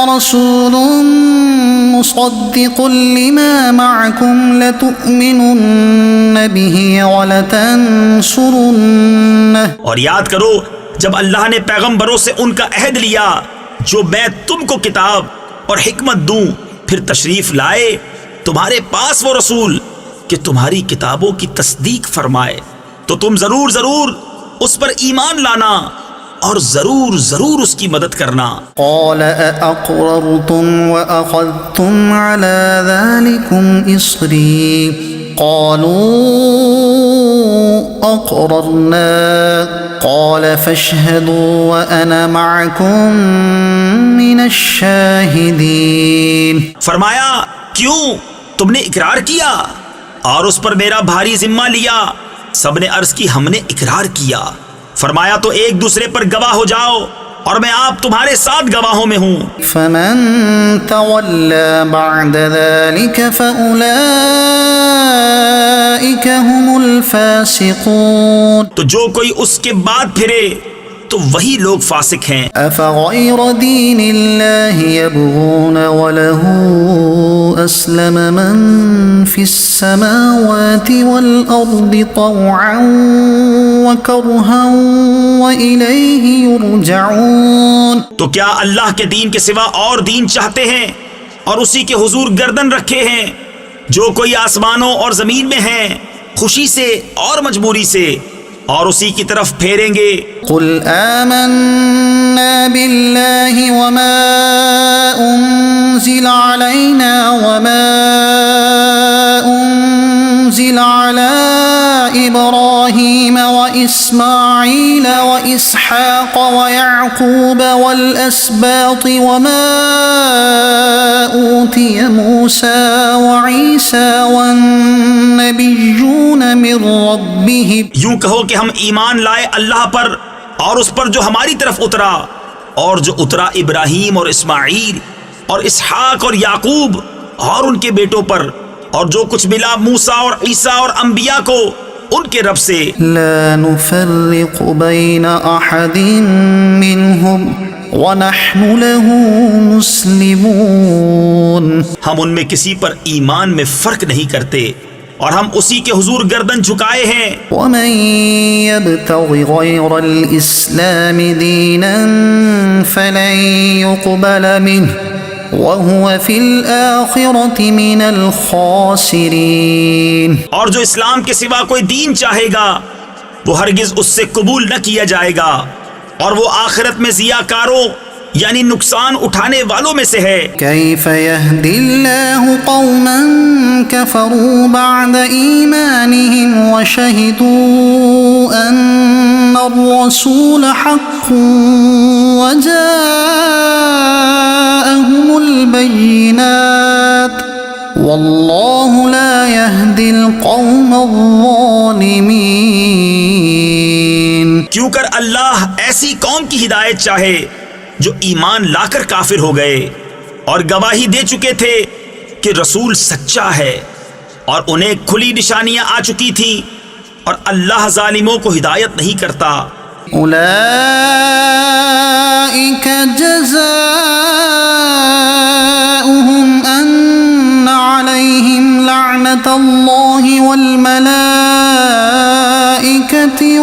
رَسُولٌ مُصَدِّقٌ لِمَا مَعَكُمْ لَتُؤْمِنُنَّ بِهِ وَلَتَنصُرُنَّهُ۔ اور یاد کرو جب اللہ نے پیغمبروں سے ان کا عہد لیا جو میں تم کو کتاب اور حکمت دوں، پھر تشریف لائے تمہارے پاس وہ رسول کہ تمہاری کتابوں کی تصدیق فرمائے، تو تم ضرور اس پر ایمان لانا اور ضرور اس کی مدد کرنا۔ قال أأقررتم وأخذتم على ذلكم إصري قالوا أقررنا قال فاشهدوا وأنا معكم من الشاهدين۔ فرمایا کیوں تم نے اقرار کیا اور اس پر میرا بھاری ذمہ لیا؟ سب نے عرض کی ہم نے اقرار کیا۔ فرمایا تو ایک دوسرے پر گواہ ہو جاؤ اور میں آپ تمہارے ساتھ گواہوں میں ہوں۔ فمن تولى بعد ذلك فأولئك هم الفاسقون۔ تو جو کوئی اس کے بعد پھرے تو وہی لوگ فاسق ہیں۔ أفغير دين الله يبغون وله أسلم من في السماوات والأرض طوعا وكرها وإليه يرجعون۔ تو کیا اللہ کے دین کے سوا اور دین چاہتے ہیں اور اسی کے حضور گردن رکھے ہیں؟ جو کوئی آسمانوں اور زمین میں ہیں خوشی سے اور مجبوری سے اور اسی کی طرف پھیریں گے۔ قل آمنا بالله وما أنزل علينا وما أنزل على إبراهيم وإسماعيل وإسحاق ويعقوب والأسباط وما أوتي موسى وعيسى والنبيون من ربهم۔ یوں کہو کہ ہم ایمان لائے اللہ پر اور اس پر جو ہماری طرف اترا اور جو اترا ابراہیم اور اسماعیل اور اسحاق اور یعقوب اور ان کے بیٹوں پر اور جو کچھ ملا موسیٰ اور عیسیٰ اور انبیاء کو ان کے رب سے۔ لا نفرق بين أحد منهم ونحن له مسلمون۔ ہم ان میں کسی پر ایمان میں فرق نہیں کرتے اور ہم اسی کے حضور گردن جھکائے ہیں۔ ومن يبتغ غير الإسلام دينا فلن يقبل منه وهو في الآخرة من الخاسرين۔ اور جو اسلام کے سوا کوئی دین چاہے گا وہ ہرگز اس سے قبول نہ کیا جائے گا اور وہ آخرت میں ضیاء کاروں یعنی نقصان اٹھانے والوں میں سے ہے۔ كيف يهدي الله قوما كفروا بعد إيمانهم وشهدوا أن الرسول حق وجاءهم البينات والله لا يهدي القوم الظالمين۔ کیوں کر اللہ ایسی قوم کی ہدایت چاہے جو ایمان لا کر کافر ہو گئے اور گواہی دے چکے تھے کہ رسول سچا ہے اور انہیں کھلی نشانیاں آ چکی تھیں، اور اللہ ظالموں کو ہدایت نہیں کرتا۔ أولئك جزاؤهم أن عليهم لعنة الله والملائكة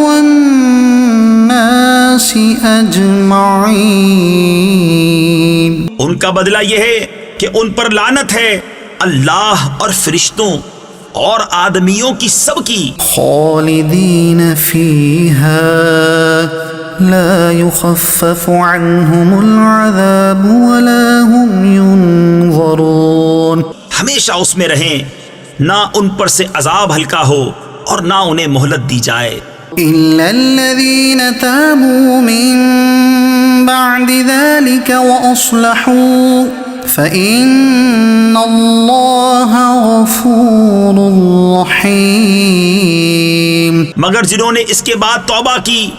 والناس أجمعين۔ ان کا بدلہ یہ ہے کہ ان پر لعنت ہے اللہ اور فرشتوں اور آدمیوں کی سب کی۔ خالدين فيها لا يخفف عنهم العذاب ولا هم ينظرون۔ ہمیشہ اس میں رہیں، نہ ان پر سے عذاب ہلکا ہو اور نہ انہیں مہلت دی جائے۔ إلا الذين تابوا من بعد ذلك وأصلحوا فإن الله غفور رحيم۔ مگر جنہوں نے اس کے بعد توبہ کی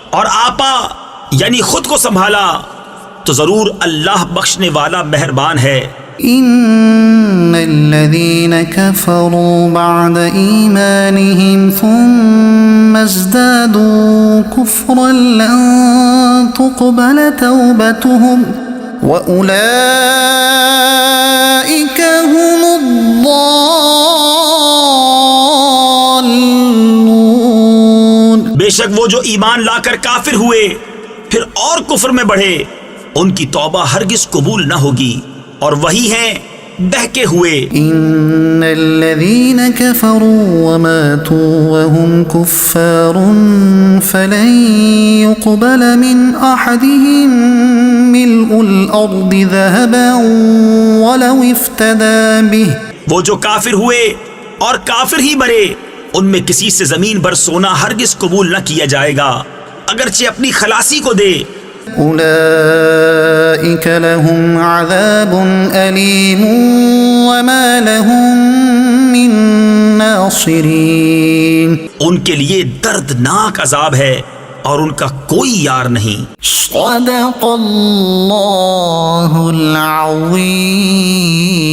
اور آپا یعنی خود کو سنبھالا تو ضرور اللہ بخشنے والا مہربان ہے۔ إن الذين كفروا بعد إيمانهم ثم ازدادوا كفرا لن تقبل توبتهم وأولئك هم الضالون۔ بے شک وہ جو ایمان لا کر کافر ہوئے پھر اور کفر میں بڑھے ان کی توبہ ہرگز قبول نہ ہوگی اور وہی ہیں بہکے ہوئے۔ إن الذين كفروا وماتوا وهم كفار فلن يقبل من أحدهم ملء الأرض ذهبا ولو افتدى به۔ وہ جو کافر ہوئے اور کافر ہی مرے ان میں کسی سے زمین بھر سونا ہرگز قبول نہ کیا جائے گا اگرچہ اپنی خلاصی کو دے۔ أولئك لهم عذاب أليم وما لهم من ناصرين۔ ان کے لیے دردناک عذاب ہے اور ان کا کوئی یار نہیں۔ صدق اللہ العظیم۔